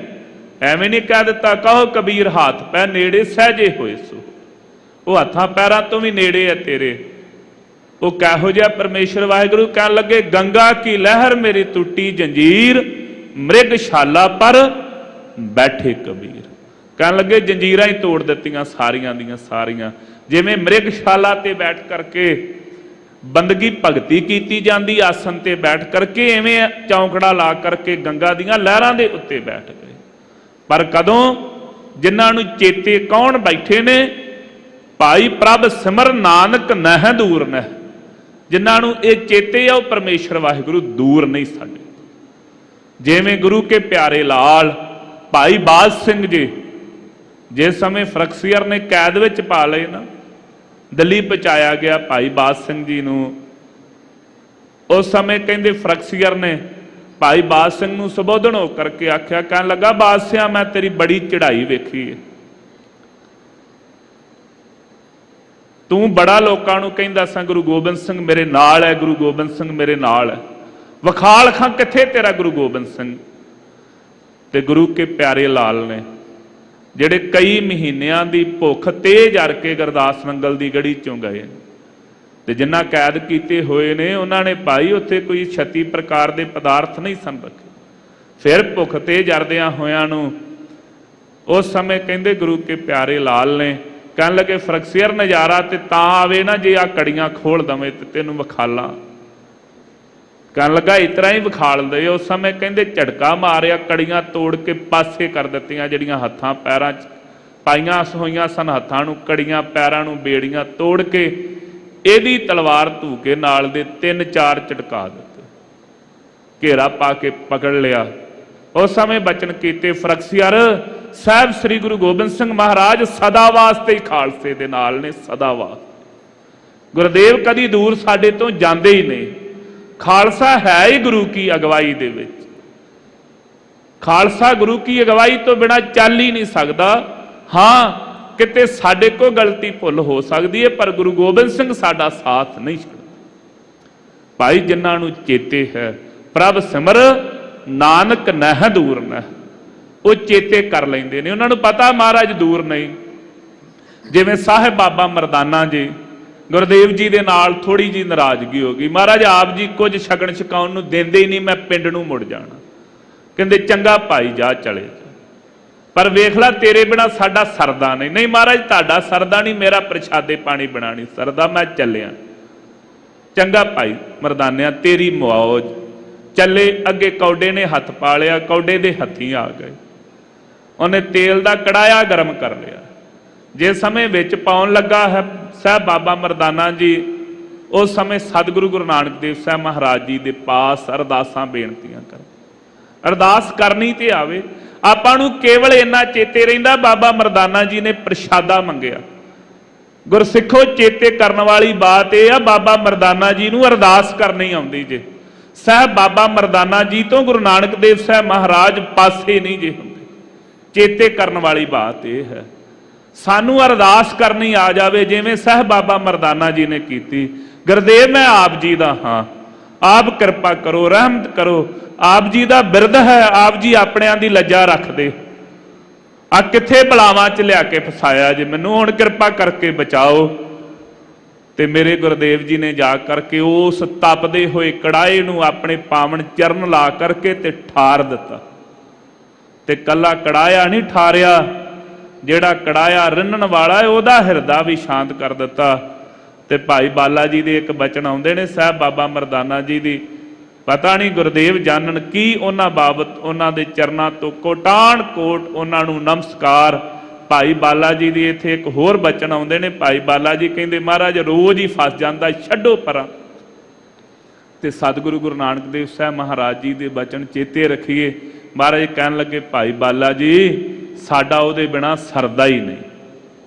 ਐਵੇਂ ਨਹੀਂ ਕਹਿ ਦਿੱਤਾ, ਕਹੋ ਕਬੀਰ ਹੱਥ ਪੈ ਨੇੜੇ ਸਹਿਜੇ ਹੋਏ ਸੋ। ਉਹ ਹੱਥਾਂ ਪੈਰਾਂ ਤੋਂ ਵੀ ਨੇੜੇ ਹੈ ਤੇਰੇ। ਉਹ ਕਿਹੋ ਜਿਹਾ ਪਰਮੇਸ਼ਰ ਵਾਹਿਗੁਰੂ। ਕਹਿਣ ਲੱਗੇ ਗੰਗਾ ਕੀ ਲਹਿਰ ਮੇਰੀ ਟੁੱਟੀ ਜੰਜੀਰ, ਮ੍ਰਿਗਸ਼ਾਲਾ ਪਰ ਬੈਠੇ ਕਬੀਰ। ਕਹਿਣ ਲੱਗੇ ਜੰਜੀਰਾਂ ਹੀ ਤੋੜ ਦਿੱਤੀਆਂ ਸਾਰੀਆਂ ਦੀਆਂ ਸਾਰੀਆਂ। ਜਿਵੇਂ ਮ੍ਰਿਗਸ਼ਾਲਾ ਤੇ ਬੈਠ ਕਰਕੇ ਬੰਦਗੀ ਭਗਤੀ ਕੀਤੀ ਜਾਂਦੀ ਆਸਨ ਤੇ ਬੈਠ ਕਰਕੇ, ਐਵੇਂ ਚੌਂਕੜਾ ਲਾ ਕਰਕੇ ਗੰਗਾ ਦੀਆਂ ਲਹਿਰਾਂ ਦੇ ਉੱਤੇ ਬੈਠ ਗਏ। ਪਰ ਕਦੋਂ? ਜਿਨ੍ਹਾਂ ਨੂੰ ਚੇਤੇ ਕੌਣ ਬੈਠੇ ਨੇ? ਭਾਈ ਪ੍ਰਭ ਸਿਮਰ ਨਾਨਕ ਨਹਿ ਦੂਰ ਨਹਿ। ਜਿਨ੍ਹਾਂ ਨੂੰ ਇਹ ਚੇਤੇ ਆ ਉਹ ਪਰਮੇਸ਼ਰ ਵਾਹਿਗੁਰੂ ਦੂਰ ਨਹੀਂ ਸਾਡੇ। ਜਿਵੇਂ ਗੁਰੂ ਕੇ ਪਿਆਰੇ ਲਾਲ ਭਾਈ ਬਾਜ ਸਿੰਘ ਜੀ, ਜਿਸ ਸਮੇਂ ਫਰਕਸੀਅਰ ਨੇ ਕੈਦ ਵਿੱਚ ਪਾ ਲਏ ਨਾ, ਦਿੱਲੀ ਪਹੁੰਚਾਇਆ ਗਿਆ ਭਾਈ ਬਾਜ ਸਿੰਘ ਜੀ ਨੂੰ। ਉਸ ਸਮੇਂ ਕਹਿੰਦੇ ਫਰਕਸੀਅਰ ਨੇ ਭਾਈ ਬਾਜ ਸਿੰਘ ਨੂੰ ਸੰਬੋਧਨ ਹੋ ਕਰਕੇ ਆਖਿਆ, ਕਹਿਣ ਲੱਗਾ ਬਾਦਸ਼ਾਹ ਮੈਂ ਤੇਰੀ ਬੜੀ ਚੜ੍ਹਾਈ ਵੇਖੀ ਹੈ, ਤੂੰ ਬੜਾ ਲੋਕਾਂ ਨੂੰ ਕਹਿੰਦਾ ਸਾਂ ਗੁਰੂ ਗੋਬਿੰਦ ਸਿੰਘ ਮੇਰੇ ਨਾਲ ਹੈ, ਗੁਰੂ ਗੋਬਿੰਦ ਸਿੰਘ ਮੇਰੇ ਨਾਲ ਹੈ, ਵਿਖਾਲ ਖਾਂ ਕਿੱਥੇ ਤੇਰਾ ਗੁਰੂ ਗੋਬਿੰਦ ਸਿੰਘ। ਤੇ ਗੁਰੂ ਕੇ ਪਿਆਰੇ ਲਾਲ ਨੇ, ਜਿਹੜੇ ਕਈ ਮਹੀਨਿਆਂ ਦੀ ਭੁੱਖ ਤੇਜ ਅਰ ਕੇ ਗੁਰਦਾਸ ਨੰਗਲ ਦੀ ਗੜੀ ਚੋਂ ਗਏ ਤੇ ਜਿਨ੍ਹਾਂ ਕੈਦ ਕੀਤੇ ਹੋਏ ਨੇ, ਉਹਨਾਂ ਨੇ ਭਾਈ ਉੱਥੇ ਕੋਈ 36 ਪ੍ਰਕਾਰ ਦੇ ਪਦਾਰਥ ਨਹੀਂ ਸਨ ਰੱਖੇ। ਫਿਰ ਭੁੱਖ ਤੇਜ ਅਰਦਿਆਂ ਹੋਇਆਂ ਨੂੰ ਉਸ ਸਮੇਂ ਕਹਿੰਦੇ ਗੁਰੂ ਕੇ ਪਿਆਰੇ ਲਾਲ ਨੇ ਕਹਿਣ ਲੱਗੇ ਫਰਕਸੀਅਰ ਨਜ਼ਾਰਾ ਤੇ ਤਾਂ ਆਵੇ ਨਾ ਜੇ ਆ ਕੜੀਆਂ ਖੋਲ ਦਵੇਂ ਤੇ ਤੈਨੂੰ ਵਿਖਾਲਾਂ। ਕਹਿਣ ਲੱਗਾ ਇਸ ਤਰ੍ਹਾਂ ਹੀ ਵਿਖਾਲ ਦੇ। ਉਸ ਸਮੇਂ ਕਹਿੰਦੇ ਝਟਕਾ ਮਾਰਿਆ, ਕੜੀਆਂ ਤੋੜ ਕੇ ਪਾਸੇ ਕਰ ਦਿੱਤੀਆਂ, ਜਿਹੜੀਆਂ ਹੱਥਾਂ ਪੈਰਾਂ 'ਚ ਪਾਈਆਂ ਹੋਈਆਂ ਸਨ, ਹੱਥਾਂ ਨੂੰ ਕੜੀਆਂ, ਪੈਰਾਂ ਨੂੰ ਬੇੜੀਆਂ ਤੋੜ ਕੇ ਇਹਦੀ ਤਲਵਾਰ ਧੂ ਕੇ ਨਾਲ ਦੇ 3-4 ਝਟਕਾ ਦਿੱਤੇ, ਘੇਰਾ ਪਾ ਕੇ ਪਕੜ ਲਿਆ। ਉਸ ਸਮੇਂ ਬਚਨ ਕੀਤੇ ਫਰਕਸੀਅਰ ਸਾਹਿਬ ਸ੍ਰੀ ਗੁਰੂ ਗੋਬਿੰਦ ਸਿੰਘ ਮਹਾਰਾਜ ਸਦਾ ਵਾਸਤੇ ਹੀ ਖਾਲਸੇ ਦੇ ਨਾਲ ਨੇ, ਸਦਾ ਵਾਸਤੇ। ਗੁਰਦੇਵ ਕਦੀ ਦੂਰ ਸਾਡੇ ਤੋਂ ਜਾਂਦੇ ਹੀ ਨਹੀਂ। ਖਾਲਸਾ ਹੈ ਹੀ ਗੁਰੂ ਕੀ ਅਗਵਾਈ ਦੇ ਵਿੱਚ। ਖਾਲਸਾ ਗੁਰੂ ਕੀ ਅਗਵਾਈ ਤੋਂ ਬਿਨਾਂ ਚੱਲ ਹੀ ਨਹੀਂ ਸਕਦਾ। ਹਾਂ ਕਿਤੇ ਸਾਡੇ ਕੋਲ ਗਲਤੀ ਭੁੱਲ ਹੋ ਸਕਦੀ ਹੈ, ਪਰ ਗੁਰੂ ਗੋਬਿੰਦ ਸਿੰਘ ਸਾਡਾ ਸਾਥ ਨਹੀਂ ਛੱਡਦਾ। ਭਾਈ ਜਿਨ੍ਹਾਂ ਨੂੰ ਚੇਤੇ ਹੈ ਪ੍ਰਭ ਸਿਮਰ ਨਾਨਕ ਨਹਿ ਦੂਰ ਨਹਿ, ਉਹ ਚੇਤੇ ਕਰ ਲੈਂਦੇ ਨੇ। ਉਹਨਾਂ ਨੂੰ ਪਤਾ ਮਹਾਰਾਜ ਦੂਰ ਨਹੀਂ। ਜਿਵੇਂ ਸਾਹਿਬ ਬਾਬਾ ਮਰਦਾਨਾ ਜੀ, ਗੁਰਦੇਵ ਜੀ ਦੇ ਨਾਲ ਥੋੜੀ ਜੀ ਨਾਰਾਜ਼ਗੀ ਹੋ ਗਈ। ਮਹਾਰਾਜ ਆਪ ਜੀ ਕੁਝ ਛਕਣ ਛਕਾਉਣ ਨੂੰ ਦਿੰਦੇ ਹੀ ਨਹੀਂ, ਮੈਂ ਪਿੰਡ ਨੂੰ ਮੁੜ ਜਾਣਾ। ਕਹਿੰਦੇ ਚੰਗਾ ਭਾਈ ਜਾ ਚਲੇ ਜਾ, ਪਰ ਵੇਖ ਲੈ ਤੇਰੇ ਬਿਨਾ ਸਾਡਾ ਸਰਦਾ ਨਹੀਂ। ਨਹੀਂ ਮਹਾਰਾਜ ਤੁਹਾਡਾ ਸਰਦਾ ਨਹੀਂ, ਮੇਰਾ ਪ੍ਰਸ਼ਾਦੇ ਪਾਣੀ ਬਣਾ ਨਹੀਂ ਸਰਦਾ, ਮੈਂ ਚੱਲਿਆ। ਚੰਗਾ ਭਾਈ ਮਰਦਾਨਿਆਂ ਤੇਰੀ ਮੌਜ। ਚੱਲੇ ਅੱਗੇ ਕੌਡੇ ਨੇ ਹੱਥ ਪਾ ਲਿਆ, ਕੌਡੇ ਦੇ ਹੱਥੀਂ ਆ ਗਏ। ਉਹਨੇ ਤੇਲ ਦਾ ਕੜਾਇਆ ਗਰਮ ਕਰ ਲਿਆ। ਜਿਸ ਸਮੇਂ ਵਿੱਚ ਪਾਉਣ ਲੱਗਾ ਹੈ ਸਾਹਿਬ ਬਾਬਾ ਮਰਦਾਨਾ ਜੀ, ਉਸ ਸਮੇਂ ਸਤਿਗੁਰੂ ਗੁਰੂ ਨਾਨਕ ਦੇਵ ਸਾਹਿਬ ਮਹਾਰਾਜ ਜੀ ਦੇ ਪਾਸ ਅਰਦਾਸਾਂ ਬੇਨਤੀਆਂ ਕਰ। ਅਰਦਾਸ ਕਰਨੀ ਤੇ ਆਵੇ। ਆਪਾਂ ਨੂੰ ਕੇਵਲ ਇੰਨਾ ਚੇਤੇ ਰਹਿੰਦਾ ਬਾਬਾ ਮਰਦਾਨਾ ਜੀ ਨੇ ਪ੍ਰਸ਼ਾਦਾ ਮੰਗਿਆ। ਗੁਰਸਿੱਖੋ ਚੇਤੇ ਕਰਨ ਵਾਲੀ ਬਾਤ ਇਹ ਆ, ਬਾਬਾ ਮਰਦਾਨਾ ਜੀ ਨੂੰ ਅਰਦਾਸ ਕਰਨੀ ਆਉਂਦੀ ਜੇ। ਸਾਹਿਬ ਬਾਬਾ ਮਰਦਾਨਾ ਜੀ ਤੋਂ ਗੁਰੂ ਨਾਨਕ ਦੇਵ ਸਾਹਿਬ ਮਹਾਰਾਜ ਪਾਸੇ ਨਹੀਂ ਜੇ ਹੁੰਦੇ। ਚੇਤੇ ਕਰਨ ਵਾਲੀ ਬਾਤ ਇਹ ਹੈ, ਸਾਨੂੰ ਅਰਦਾਸ ਕਰਨੀ ਆ ਜਾਵੇ ਜਿਵੇਂ ਸਾਹਿਬ ਬਾਬਾ ਮਰਦਾਨਾ ਜੀ ਨੇ ਕੀਤੀ। ਗੁਰਦੇਵ ਮੈਂ ਆਪ ਜੀ ਦਾ ਹਾਂ, ਆਪ ਕਿਰਪਾ ਕਰੋ, ਰਹਿਮਤ ਕਰੋ। ਆਪ ਜੀ ਦਾ ਬਿਰਧ ਹੈ, ਆਪ ਜੀ ਆਪਣਿਆਂ ਦੀ ਲੱਜਾ ਰੱਖਦੇ। ਆ ਕਿੱਥੇ ਬਲਾਵਾਂ 'ਚ ਲਿਆ ਕੇ ਫਸਾਇਆ ਜੇ ਮੈਨੂੰ, ਹੁਣ ਕਿਰਪਾ ਕਰਕੇ ਬਚਾਓ। ਤੇ ਮੇਰੇ ਗੁਰਦੇਵ ਜੀ ਨੇ ਜਾ ਕਰਕੇ ਉਸ ਤਪਦੇ ਹੋਏ ਕੜਾਏ ਨੂੰ ਆਪਣੇ ਪਾਵਨ ਚਰਨ ਲਾ ਕਰਕੇ ਤੇ ਠਾਰ ਦਿੱਤਾ। ਤੇ ਕੱਲਾ ਕੜਾਇਆ ਨਹੀਂ ਠਾਰਿਆ, ਜਿਹੜਾ ਕੜਾਇਆ ਰਿੰਨਣ ਵਾਲਾ ਹੈ ਉਹਦਾ ਹਿਰਦਾ ਵੀ ਸ਼ਾਂਤ ਕਰ ਦਿੱਤਾ। ਤੇ ਭਾਈ ਬਾਲਾ ਜੀ ਦੇ ਇੱਕ ਬਚਨ ਆਉਂਦੇ ਨੇ ਸਾਹਿਬ ਬਾਬਾ ਮਰਦਾਨਾ ਜੀ ਦੀ, ਪਤਾ ਨਹੀਂ ਗੁਰਦੇਵ ਜਾਣਨ ਕੀ ਉਹਨਾਂ ਬਾਬਤ, ਉਹਨਾਂ ਦੇ ਚਰਨਾਂ ਤੋਂ ਕੋਟਾਨ ਕੋਟ ਉਹਨਾਂ ਨੂੰ ਨਮਸਕਾਰ। ਭਾਈ ਬਾਲਾ ਜੀ ਦੀ ਇੱਥੇ ਇੱਕ ਹੋਰ ਬਚਨ ਆਉਂਦੇ ਨੇ। ਭਾਈ ਬਾਲਾ ਜੀ ਕਹਿੰਦੇ ਮਹਾਰਾਜ ਰੋਜ਼ ਹੀ ਫਸ ਜਾਂਦਾ, ਛੱਡੋ ਪਰਾਂ। ਤੇ ਸਤਿਗੁਰੂ ਗੁਰੂ ਨਾਨਕ ਦੇਵ ਸਾਹਿਬ ਮਹਾਰਾਜ ਜੀ ਦੇ ਬਚਨ ਚੇਤੇ ਰੱਖੀਏ। ਮਹਾਰਾਜ ਕਹਿਣ ਲੱਗੇ ਭਾਈ ਬਾਲਾ ਜੀ ਸਾਡਾ ਉਹਦੇ ਬਿਨਾ ਸਰਦਾ ਹੀ ਨਹੀਂ,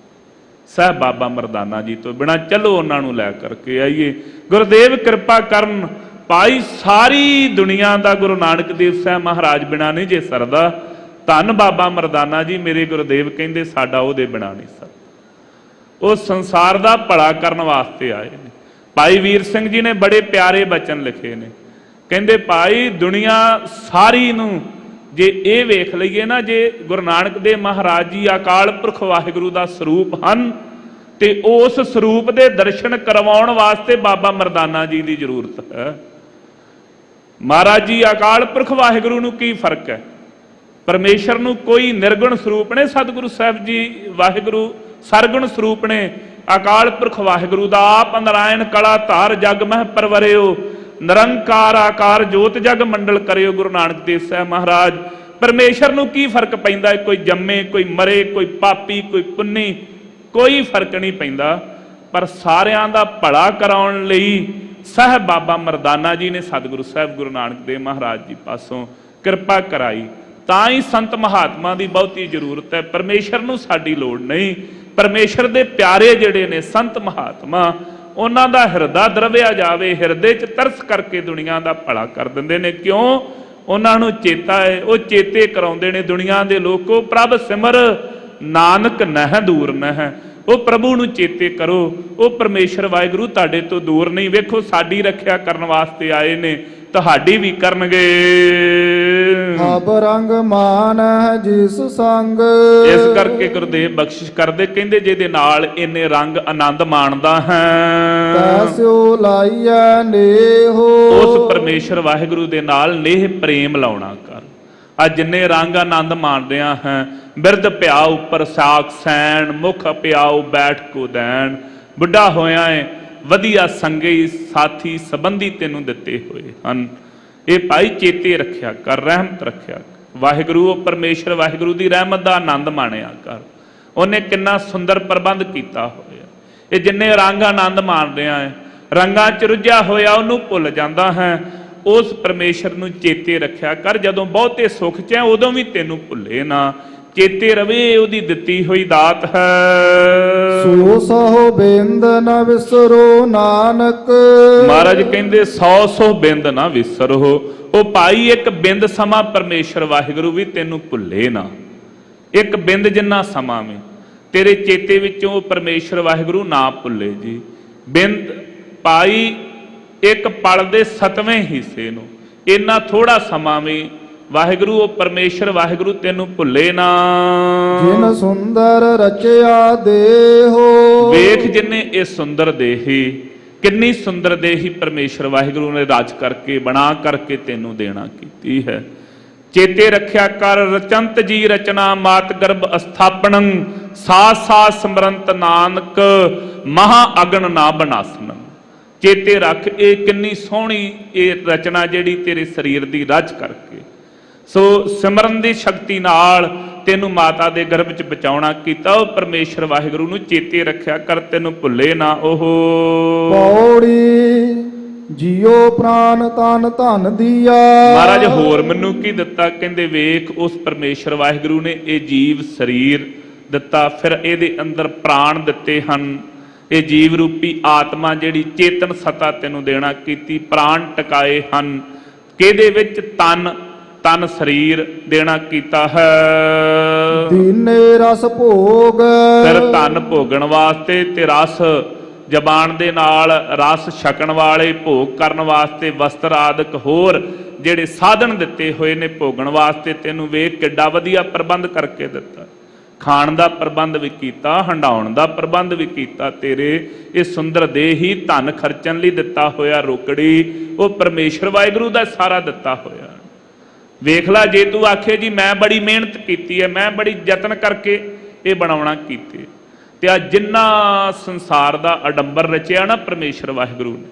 ਸਾਹਿਬ ਬਾਬਾ ਮਰਦਾਨਾ ਜੀ ਤੋਂ ਬਿਨਾ ਚਲੋ ਉਹਨਾਂ ਨੂੰ ਲੈ ਕਰਕੇ ਆਈਏ। ਗੁਰਦੇਵ ਕਿਰਪਾ ਕਰਨ, ਭਾਈ ਸਾਰੀ ਦੁਨੀਆ ਦਾ ਗੁਰੂ ਨਾਨਕ ਦੇਵ ਸਾਹਿਬ ਮਹਾਰਾਜ ਬਿਨਾ ਨਹੀਂ ਜੇ ਸਰਦਾ। ਧੰਨ ਬਾਬਾ ਮਰਦਾਨਾ ਜੀ ਮੇਰੇ ਗੁਰਦੇਵ ਕਹਿੰਦੇ ਸਾਡਾ ਉਹਦੇ ਬਿਨਾ ਨਹੀਂ ਸਰਦਾ। ਉਹ ਸੰਸਾਰ ਦਾ ਭਲਾ ਕਰਨ ਵਾਸਤੇ ਆਏ ਨੇ। ਭਾਈ ਵੀਰ ਸਿੰਘ ਜੀ ਨੇ ਬੜੇ ਪਿਆਰੇ ਬਚਨ ਲਿਖੇ ਨੇ, ਕਹਿੰਦੇ ਭਾਈ ਦੁਨੀਆ ਸਾਰੀ ਨੂੰ ਜੇ ਇਹ ਵੇਖ ਲਈਏ ਨਾ, ਜੇ ਗੁਰੂ ਨਾਨਕ ਦੇਵ ਮਹਾਰਾਜ ਜੀ ਅਕਾਲ ਪੁਰਖ ਵਾਹਿਗੁਰੂ ਦਾ ਸਰੂਪ ਹਨ ਤੇ ਉਸ ਸਰੂਪ ਦੇ ਦਰਸ਼ਨ ਕਰਵਾਉਣ ਵਾਸਤੇ ਬਾਬਾ ਮਰਦਾਨਾ ਜੀ ਦੀ ਜ਼ਰੂਰਤ ਹੈ। ਮਹਾਰਾਜ ਜੀ ਅਕਾਲ ਪੁਰਖ ਵਾਹਿਗੁਰੂ ਨੂੰ ਕੀ ਫਰਕ ਹੈ? ਪਰਮੇਸ਼ਰ ਨੂੰ ਕੋਈ ਨਿਰਗੁਣ ਸਰੂਪ ਨੇ, ਸਤਿਗੁਰੂ ਸਾਹਿਬ ਜੀ ਵਾਹਿਗੁਰੂ ਸਰਗੁਣ ਸਰੂਪ ਨੇ। ਅਕਾਲ ਪੁਰਖ ਵਾਹਿਗੁਰੂ ਦਾ ਆਪ ਨਰਾਇਣ ਕਲਾ ਧਾਰ ਜਗ ਮਹਿ ਪਰਵਰਿਓ, ਨਿਰੰਕਾਰ ਆਕਾਰ ਜੋਤ ਜਗ ਮੰਡਲ ਕਰਿਓ। ਗੁਰੂ ਨਾਨਕ ਦੇਵ ਸਾਹਿਬ ਮਹਾਰਾਜ, ਪਰਮੇਸ਼ਰ ਨੂੰ ਕੀ ਫਰਕ ਪੈਂਦਾ? ਕੋਈ ਜੰਮੇ, ਕੋਈ ਮਰੇ, ਕੋਈ ਪਾਪੀ, ਕੋਈ ਪੁੰਨੀ, ਕੋਈ ਫਰਕ ਨਹੀਂ ਪੈਂਦਾ। ਪਰ ਸਾਰਿਆਂ ਦਾ ਭਲਾ ਕਰਾਉਣ ਲਈ ਸਾਹਿਬ ਬਾਬਾ ਮਰਦਾਨਾ ਜੀ ਨੇ ਸਤਿਗੁਰੂ ਸਾਹਿਬ ਗੁਰੂ ਨਾਨਕ ਦੇਵ ਮਹਾਰਾਜ ਜੀ ਪਾਸੋਂ ਕਿਰਪਾ ਕਰਾਈ। ਤਾਂ ਹੀ ਸੰਤ ਮਹਾਤਮਾ ਦੀ ਬਹੁਤੀ ਜ਼ਰੂਰਤ ਹੈ, ਪਰਮੇਸ਼ਰ ਨੂੰ ਸਾਡੀ ਲੋੜ ਨਹੀਂ। ਪਰਮੇਸ਼ਰ ਦੇ ਪਿਆਰੇ ਜਿਹੜੇ ਨੇ ਸੰਤ ਮਹਾਤਮਾ, ਉਹਨਾਂ ਦਾ ਹਿਰਦਾ ਦਰਵਿਆ ਜਾਵੇ, ਹਿਰਦੇ 'ਚ ਤਰਸ ਕਰਕੇ ਦੁਨੀਆ ਦਾ ਭਲਾ ਕਰ ਦਿੰਦੇ ਨੇ। ਕਿਉਂ? ਉਹਨਾਂ ਨੂੰ ਚੇਤਾ ਹੈ, ਉਹ ਚੇਤੇ ਕਰਾਉਂਦੇ ਨੇ ਦੁਨੀਆ ਦੇ ਲੋਕੋ ਪ੍ਰਭ ਸਿਮਰ ਨਾਨਕ ਨਹਿ ਦੂਰ ਨਹਿ। ਉਹ ਪ੍ਰਭੂ ਨੂੰ ਚੇਤੇ ਕਰੋ, ਉਹ ਪਰਮੇਸ਼ਰ ਵਾਹਿਗੁਰੂ ਤੁਹਾਡੇ ਤੋਂ ਦੂਰ ਨਹੀਂ। ਵੇਖੋ ਸਾਡੀ ਰੱਖਿਆ ਕਰਨ ਵਾਸਤੇ ਆਏ ਨੇ, ਤੁਹਾਡੀ ਵੀ ਕਰਨਗੇ। ਅਬ ਰੰਗ ਮਾਨ ਹੈ ਜਿਸ ਸੰਗ। ਇਸ ਕਰਕੇ ਗੁਰਦੇਵ ਬਖਸ਼ਿਸ਼ ਕਰਦੇ, ਕਹਿੰਦੇ ਜਿਹਦੇ ਨਾਲ ਇੰਨੇ ਰੰਗ ਆਨੰਦ ਮਾਣਦਾ ਹੈ, ਤੈਸਿਓ ਲਾਈਐ ਨੇਹੋ। ਉਸ ਪਰਮੇਸ਼ਰ ਵਾਹਿਗੁਰੂ ਦੇ ਨਾਲ ਨੇਹ ਪ੍ਰੇਮ ਲਾਉਣਾ ਕਰ। ਆ ਜਿੰਨੇ ਰੰਗ ਆਨੰਦ ਮਾਣਦਿਆਂ ਹੈ, ਬਿਰਧ ਪਿਆ ਉੱਪਰ ਸਾਖ ਸੈਣ, ਮੁਖ ਪਿਆਉ ਬੈਠ ਕੋ ਦੈਣ। ਬੁੱਢਾ ਹੋਇਆ ਏ, ਵਧੀਆ ਸੰਗੀ ਸਾਥੀ ਸੰਬੰਧੀ ਤੈਨੂੰ ਦਿੱਤੇ ਹੋਏ ਹਨ। ਇਹ ਭਾਈ ਚੇਤੇ ਰੱਖਿਆ ਕਰ, ਰਹਿਮਤ ਰੱਖਿਆ ਕਰ। ਵਾਹਿਗੁਰੂ ਉਹ ਪਰਮੇਸ਼ਰ ਵਾਹਿਗੁਰੂ ਦੀ ਰਹਿਮਤ ਦਾ ਆਨੰਦ ਮਾਣਿਆ ਕਰ। ਉਹਨੇ ਕਿੰਨਾ ਸੁੰਦਰ ਪ੍ਰਬੰਧ ਕੀਤਾ ਹੋਇਆ। ਇਹ ਜਿੰਨੇ ਰੰਗ ਆਨੰਦ ਮਾਣ ਰਿਹਾ ਹੈ, ਰੰਗਾਂ 'ਚ ਰੁੱਝਿਆ ਹੋਇਆ ਉਹਨੂੰ ਭੁੱਲ ਜਾਂਦਾ ਹੈ। ਉਸ ਪਰਮੇਸ਼ਰ ਨੂੰ ਚੇਤੇ ਰੱਖਿਆ ਕਰ। ਜਦੋਂ ਬਹੁਤੇ ਸੁੱਖ 'ਚ ਹੈ ਉਦੋਂ ਵੀ ਤੈਨੂੰ ਭੁੱਲੇ ਨਾ, ਚੇਤੇ ਰਵੇ ਉਹਦੀ ਦਿੱਤੀ ਹੋਈ ਦਾਤ ਹੈ। ਸੋ ਸਹੁ ਬਿੰਦ ਨ ਵਿਸਰੋ ਨਾਨਕ। ਮਹਾਰਾਜ ਕਹਿੰਦੇ 100 ਬਿੰਦ ਨਾ ਵਿਸਰੋ। ਉਹ ਭਾਈ ਇੱਕ ਬਿੰਦ ਸਮਾਂ ਪਰਮੇਸ਼ਰ ਵਾਹਿਗੁਰੂ ਵੀ ਤੈਨੂੰ ਭੁੱਲੇ ਨਾ। ਇੱਕ ਬਿੰਦ ਜਿੰਨਾ ਸਮਾਂ ਵੀ ਤੇਰੇ ਚੇਤੇ ਵਿੱਚੋਂ ਪਰਮੇਸ਼ਰ ਵਾਹਿਗੁਰੂ ਨਾ ਭੁੱਲੇ ਜੀ। ਬਿੰਦ ਭਾਈ ਇੱਕ ਪਲ ਦੇ 7ਵੇਂ ਹਿੱਸੇ ਨੂੰ, ਇੰਨਾ ਥੋੜਾ ਸਮਾਂ ਵੀ ਵਾਹਿਗੁਰੂ ਉਹ ਪਰਮੇਸ਼ਰ ਵਾਹਿਗੁਰੂ ਤੈਨੂੰ ਭੁੱਲੇ ਨਾ। ਜਿਨ ਸੁੰਦਰ ਰਚਿਆ ਦੇਹੋ। ਵੇਖ ਜਿੰਨੇ ਇਹ ਸੁੰਦਰ ਦੇਹੀ, ਕਿੰਨੀ ਸੁੰਦਰ ਦੇਹੀ ਪਰਮੇਸ਼ਰ ਵਾਹਿਗੁਰੂ ਨੇ ਰਚ ਕਰਕੇ ਬਣਾ ਕਰਕੇ ਤੈਨੂੰ ਦੇਣਾ ਕੀਤੀ ਹੈ। ਚੇਤੇ ਰੱਖਿਆ ਕਰ, ਰਚੰਤ ਜੀ ਰਚਨਾ ਮਾਤ ਗਰਭ ਅਸਥਾਪਨੰ, ਸਾਸ ਸਾਸ ਸਿਮਰੰਤ ਨਾਨਕ ਮਹਾ ਅਗਨ ਨਾ ਬਨਾਸਨ। ਚੇਤੇ ਰੱਖ ਇਹ ਕਿੰਨੀ ਸੋਹਣੀ ਇਹ ਰਚਨਾ ਜਿਹੜੀ ਤੇਰੇ ਸਰੀਰ ਦੀ ਰਚ ਕਰਕੇ, ਸੋ ਸਿਮਰਨ ਦੀ ਸ਼ਕਤੀ ਨਾਲ ਤੈਨੂੰ ਮਾਤਾ ਦੇ ਗਰਭ 'ਚ ਬਚਾਉਣਾ ਕੀਤਾ। ਉਹ ਪਰਮੇਸ਼ਰ ਵਾਹਿਗੁਰੂ ਨੂੰ ਚੇਤੇ ਰੱਖਿਆ ਕਰ, ਤੈਨੂੰ ਭੁੱਲੇ ਨਾ ਉਹ। ਪੌੜੀ ਜਿਉ ਪ੍ਰਾਨ ਤਨ ਧਨ ਦੀਆ। ਮਹਾਰਾਜ ਹੋਰ ਮੈਨੂੰ ਕੀ ਦਿੱਤਾ? ਕਹਿੰਦੇ ਵੇਖ, ਉਸ ਪਰਮੇਸ਼ਰ ਵਾਹਿਗੁਰੂ ਨੇ ਇਹ ਜੀਵ ਸਰੀਰ ਦਿੱਤਾ, ਫਿਰ ਇਹਦੇ ਅੰਦਰ ਪ੍ਰਾਣ ਦਿੱਤੇ ਹਨ। ਇਹ ਜੀਵ ਰੂਪੀ ਆਤਮਾ ਜਿਹੜੀ ਚੇਤਨ ਸਤਾ ਤੈਨੂੰ ਦੇਣਾ ਕੀਤੀ, ਪ੍ਰਾਣ ਟਿਕਾਏ ਹਨ ਕਿਹਦੇ ਵਿੱਚ? ਤਨ ਸਰੀਰ ਦੇਣਾ ਕੀਤਾ ਹੈ। ਦੀਨੇ ਰਸ ਭੋਗ, ਫਿਰ ਧਨ ਭੋਗਣ ਵਾਸਤੇ ਤੇ ਰਸ ਜ਼ਬਾਨ ਦੇ ਨਾਲ ਰਸ ਛਕਣ ਵਾਲੇ, ਭੋਗ ਕਰਨ ਵਾਸਤੇ ਵਸਤਰ ਆਦਿਕ ਹੋਰ ਜਿਹੜੇ ਸਾਧਨ ਦਿੱਤੇ ਹੋਏ ਨੇ ਭੋਗਣ ਵਾਸਤੇ। ਤੈਨੂੰ ਵੇਖ ਕਿੱਡਾ ਵਧੀਆ ਪ੍ਰਬੰਧ ਕਰਕੇ ਦਿੱਤਾ। ਖਾਣ ਦਾ ਪ੍ਰਬੰਧ ਵੀ ਕੀਤਾ, ਹੰਡਾਉਣ ਦਾ ਪ੍ਰਬੰਧ ਵੀ ਕੀਤਾ। ਤੇਰੇ ਇਹ ਸੁੰਦਰ ਦੇਹ ਹੀ ਧਨ ਖਰਚਣ ਲਈ ਦਿੱਤਾ ਹੋਇਆ ਰੋਕੜੀ ਉਹ ਪਰਮੇਸ਼ਰ ਵਾਹਿਗੁਰੂ ਦਾ ਸਾਰਾ ਦਿੱਤਾ ਹੋਇਆ। ਵੇਖ ਲੈ, ਜੇ ਤੂੰ ਆਖੇ ਜੀ ਮੈਂ ਬੜੀ ਮਿਹਨਤ ਕੀਤੀ ਹੈ, ਮੈਂ ਬੜੀ ਯਤਨ ਕਰਕੇ ਇਹ ਬਣਾਉਣਾ ਕੀਤੇ, ਤੇ ਆ ਜਿੰਨਾ ਸੰਸਾਰ ਦਾ ਅਡੰਬਰ ਰਚਿਆ ਨਾ ਪਰਮੇਸ਼ਰ ਵਾਹਿਗੁਰੂ ਨੇ,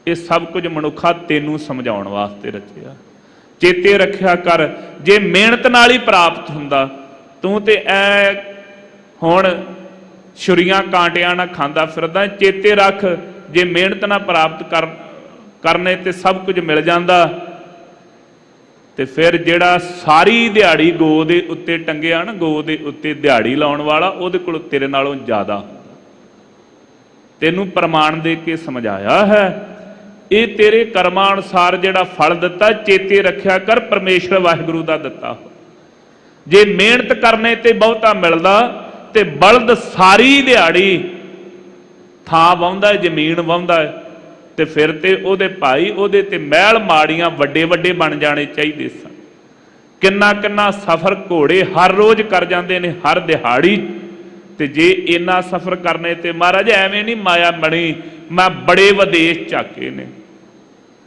ਇਹ ਸਭ ਕੁਝ ਮਨੁੱਖਾ ਤੈਨੂੰ ਸਮਝਾਉਣ ਵਾਸਤੇ ਰਚਿਆ। ਚੇਤੇ ਰੱਖਿਆ ਕਰ, ਜੇ ਮਿਹਨਤ ਨਾਲ ਹੀ ਪ੍ਰਾਪਤ ਹੁੰਦਾ, ਤੂੰ ਤੇ ਐ ਹੁਣ ਛੁਰੀਆਂ ਕਾਂਟਿਆਂ ਨਾਲ ਖਾਂਦਾ ਫਿਰਦਾ। ਚੇਤੇ ਰੱਖ, ਜੇ ਮਿਹਨਤ ਨਾਲ ਪ੍ਰਾਪਤ ਕਰਨੇ ਤੇ ਸਭ ਕੁਝ ਮਿਲ ਜਾਂਦਾ, ਤੇ ਫਿਰ ਜਿਹੜਾ ਸਾਰੀ ਦਿਹਾੜੀ ਗੋ ਦੇ ਉੱਤੇ ਟੰਗਿਆ ਨਾ, ਗੋ ਦੇ ਉੱਤੇ ਦਿਹਾੜੀ ਲਾਉਣ ਵਾਲਾ, ਉਹਦੇ ਕੋਲ ਤੇਰੇ ਨਾਲੋਂ ਜ਼ਿਆਦਾ ਹੁੰਦਾ। ਤੈਨੂੰ ਪ੍ਰਮਾਣ ਦੇ ਕੇ ਸਮਝਾਇਆ ਹੈ। ਇਹ ਤੇਰੇ ਕਰਮਾਂ ਅਨੁਸਾਰ ਜਿਹੜਾ ਫਲ ਦਿੱਤਾ, ਚੇਤੇ ਰੱਖਿਆ ਕਰ, ਪਰਮੇਸ਼ਰ ਵਾਹਿਗੁਰੂ ਦਾ ਦਿੱਤਾ ਹੋ। ਜੇ ਮਿਹਨਤ ਕਰਨੇ ਤੇ ਬਹੁਤਾ ਮਿਲਦਾ, ਤੇ ਬਲਦ ਸਾਰੀ ਦਿਹਾੜੀ ਥਾਂ ਵਾਹੁੰਦਾ, ਜ਼ਮੀਨ ਵਾਹੁੰਦਾ, ਤੇ ਫਿਰ ਤੇ ਉਹਦੇ ਭਾਈ ਉਹਦੇ ਤੇ ਮਹਿਲ ਮਾੜੀਆਂ ਵੱਡੇ ਵੱਡੇ ਬਣ ਜਾਣੇ ਚਾਹੀਦੇ ਸਨ। ਕਿੰਨਾ ਕਿੰਨਾ ਸਫ਼ਰ ਘੋੜੇ ਹਰ ਰੋਜ਼ ਕਰ ਜਾਂਦੇ ਨੇ, ਹਰ ਦਿਹਾੜੀ। ਤੇ ਜੇ ਇੰਨਾ ਸਫ਼ਰ ਕਰਨੇ ਤੇ ਮਹਾਰਾਜ ਐਵੇਂ ਨਹੀਂ ਮਾਇਆ ਬਣੀ, ਮੈਂ ਬੜੇ ਵਿਦੇਸ਼ ਝਾਕੇ ਨੇ,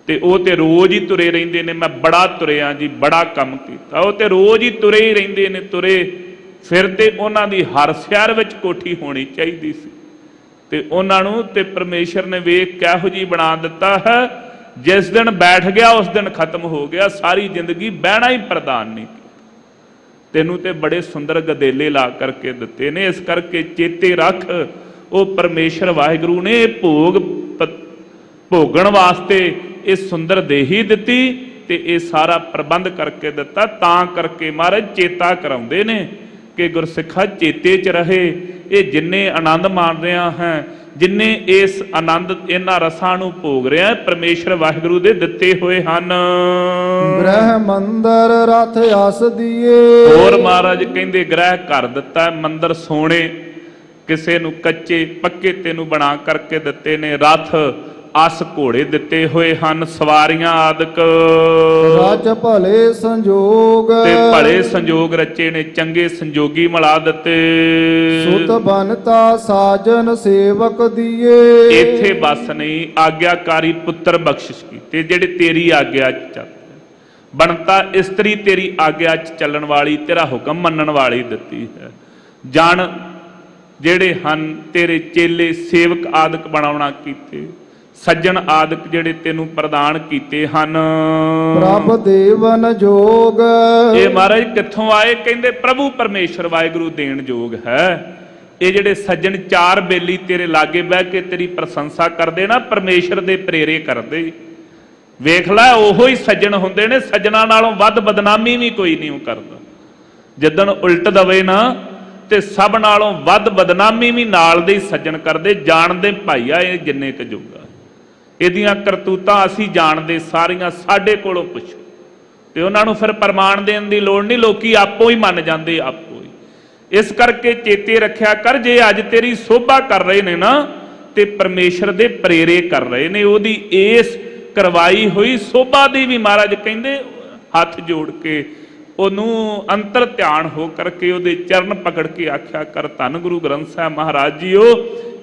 ਤੇ ਉਹ ਤੇ ਰੋਜ਼ ਹੀ ਤੁਰੇ ਰਹਿੰਦੇ ਨੇ। ਮੈਂ ਬੜਾ ਤੁਰਿਆ ਜੀ, ਬੜਾ ਕੰਮ ਕੀਤਾ। ਉਹ ਤੇ ਰੋਜ਼ ਹੀ ਤੁਰੇ ਹੀ ਰਹਿੰਦੇ ਨੇ, ਤੁਰੇ ਫਿਰ ਤੇ ਉਹਨਾਂ ਦੀ ਹਰ ਸ਼ਹਿਰ ਵਿੱਚ ਕੋਠੀ ਹੋਣੀ ਚਾਹੀਦੀ ਸੀ। ਤੇ ਉਹਨਾਂ ਨੂੰ ਤੇ ਪਰਮੇਸ਼ਰ ਨੇ ਵੇਖ ਕਿਹੋ ਜੀ ਬਣਾ ਦਿੱਤਾ ਹੈ, ਜਿਸ ਦਿਨ ਬੈਠ ਗਿਆ ਉਸ ਦਿਨ ਖਤਮ ਹੋ ਗਿਆ, ਸਾਰੀ ਜ਼ਿੰਦਗੀ ਬਹਿਣਾ ਹੀ ਪ੍ਰਦਾਨ ਨਹੀਂ ਕੀਤਾ। ਤੈਨੂੰ ਤੇ ਬੜੇ ਸੁੰਦਰ ਗਦੇਲੇ ਲਾ ਕਰਕੇ ਦਿੱਤੇ ਨੇ। ਇਸ ਕਰਕੇ ਚੇਤੇ ਰੱਖ, ਉਹ ਪਰਮੇਸ਼ਰ ਵਾਹਿਗੁਰੂ ਨੇ ਭੋਗਣ ਵਾਸਤੇ ਇਹ ਸੁੰਦਰ ਦੇਹੀ ਦਿੱਤੀ, ਤੇ ਇਹ ਸਾਰਾ ਪ੍ਰਬੰਧ ਕਰਕੇ ਦਿੱਤਾ। ਤਾਂ ਕਰਕੇ ਮਹਾਰਾਜ ਚੇਤਾ ਕਰਾਉਂਦੇ ਨੇ ਕਿ ਗੁਰਸਿੱਖਾ ਚੇਤੇ 'ਚ ਰਹੇ। ਇਹ ਜਿੰਨੇ ਆਨੰਦ ਮਾਣ ਰਿਹਾ ਹੈ, ਜਿੰਨੇ ਇਸ ਆਨੰਦ ਇਹਨਾਂ ਰਸਾਂ ਨੂੰ ਭੋਗ ਰਿਹਾ, ਪਰਮੇਸ਼ਰ ਵਾਹਿਗੁਰੂ ਦੇ ਦਿੱਤੇ ਹੋਏ ਹਨ। ਗ੍ਰਹਿ ਮੰਦਰ ਰਥ ਅਸ ਦੀਏ। ਹੋਰ ਮਹਾਰਾਜ ਕਹਿੰਦੇ ਗ੍ਰਹਿ ਘਰ ਦਿੱਤਾ, ਮੰਦਰ ਸੋਹਣੇ, ਕਿਸੇ ਨੂੰ ਕੱਚੇ ਪੱਕੇ ਤੈਨੂੰ ਬਣਾ ਕਰਕੇ ਦਿੱਤੇ ਨੇ। ਰਥ ਅਸ ਘੋੜੇ ਦਿੱਤੇ ਹੋਏ ਹਨ, ਸਵਾਰੀਆਂ ਆਦਿਕ। ਰਚ ਭਲੇ ਸੰਜੋਗ, ਤੇ ਭਲੇ ਸੰਜੋਗ ਰਚੇ ਨੇ, ਚੰਗੇ ਸੰਜੋਗੀ ਮਿਲਾ ਦਿੱਤੇ। ਸੁਤ ਬਨਤਾ ਸਾਜਨ ਸੇਵਕ ਦੀਏ। ਇੱਥੇ ਬਸ ਨਹੀਂ, ਆਗਿਆਕਾਰੀ ਪੁੱਤਰ ਬਖਸ਼ਿਸ਼ ਕੀਤੇ ਜਿਹੜੇ ਤੇਰੀ ਆਗਿਆ 'ਚ ਚੱਲਦੇ। ਬਣਤਾ ਇਸਤਰੀ ਤੇਰੀ ਆਗਿਆ 'ਚ ਚੱਲਣ ਵਾਲੀ, ਤੇਰਾ ਹੁਕਮ ਮੰਨਣ ਵਾਲੀ ਦਿੱਤੀ ਹੈ। ਜਨ ਜਿਹੜੇ ਹਨ ਤੇਰੇ ਚੇਲੇ ਸੇਵਕ ਆਦਿਕ ਬਣਾਉਣਾ ਕੀਤੇ। ਸੱਜਣ ਆਦਿਕ ਜਿਹੜੇ ਤੈਨੂੰ ਪ੍ਰਦਾਨ ਕੀਤੇ ਹਨ। ਪ੍ਰਭ ਦੇਵਨ ਜੋਗ। ਇਹ ਮਹਾਰਾਜ ਕਿੱਥੋਂ ਆਏ? ਕਹਿੰਦੇ ਪ੍ਰਭੂ ਪਰਮੇਸ਼ਰ ਵਾਹਿਗੁਰੂ ਦੇਣ ਯੋਗ ਹੈ। ਇਹ ਜਿਹੜੇ ਸੱਜਣ ਚਾਰ ਬੇਲੀ ਤੇਰੇ ਲਾਗੇ ਬਹਿ ਕੇ ਤੇਰੀ ਪ੍ਰਸ਼ੰਸਾ ਕਰਦੇ ਨਾ, ਪਰਮੇਸ਼ਰ ਦੇ ਪ੍ਰੇਰੇ ਕਰਦੇ। ਵੇਖ ਲੈ, ਉਹੋ ਹੀ ਸੱਜਣ ਹੁੰਦੇ ਨੇ। ਸੱਜਣਾ ਨਾਲੋਂ ਵੱਧ ਬਦਨਾਮੀ ਵੀ ਕੋਈ ਨਹੀਂ ਕਰਦਾ। ਜਿੱਦਣ ਉਲਟ ਦਵੇ ਨਾ, ਤੇ ਸਭ ਨਾਲੋਂ ਵੱਧ ਬਦਨਾਮੀ ਵੀ ਨਾਲ ਦੇ ਸੱਜਣ ਕਰਦੇ। ਜਾਣਦੇ ਭਾਈਆ ਇਹ ਜਿੰਨੇ ਕੁ ਜੋਗਾ, ਇਹਦੀਆਂ ਕਰਤੂਤਾਂ ਅਸੀਂ ਜਾਣਦੇ ਸਾਰੀਆਂ, ਸਾਡੇ ਕੋਲੋਂ ਪੁੱਛੋ। ਤੇ ਉਹਨਾਂ ਨੂੰ ਫਿਰ ਪ੍ਰਮਾਣ ਦੇਣ ਦੀ ਲੋੜ ਨਹੀਂ, ਲੋਕੀ ਆਪੋ ਹੀ ਮੰਨ ਜਾਂਦੇ, ਆਪੋ ਹੀ। ਇਸ ਕਰਕੇ ਚੇਤੇ ਰੱਖਿਆ ਕਰ, ਜੇ ਅੱਜ ਤੇਰੀ ਸੋਭਾ ਕਰ ਰਹੇ ਨੇ ਨਾ, ਤੇ ਪਰਮੇਸ਼ਰ ਦੇ ਪ੍ਰੇਰੇ ਕਰ ਰਹੇ ਨੇ। ਉਹਦੀ ਇਸ ਕਰਵਾਈ ਹੋਈ ਸੋਭਾ ਦੀ ਵੀ ਮਹਾਰਾਜ ਕਹਿੰਦੇ ਹੱਥ ਜੋੜ ਕੇ ਉਹਨੂੰ ਅੰਤਰ ਧਿਆਨ ਹੋ ਕਰਕੇ ਉਹਦੇ ਚਰਨ ਪਕੜ ਕੇ ਆਖਿਆ ਕਰ, ਧੰਨ ਗੁਰੂ ਗ੍ਰੰਥ ਸਾਹਿਬ ਮਹਾਰਾਜ ਜੀਓ,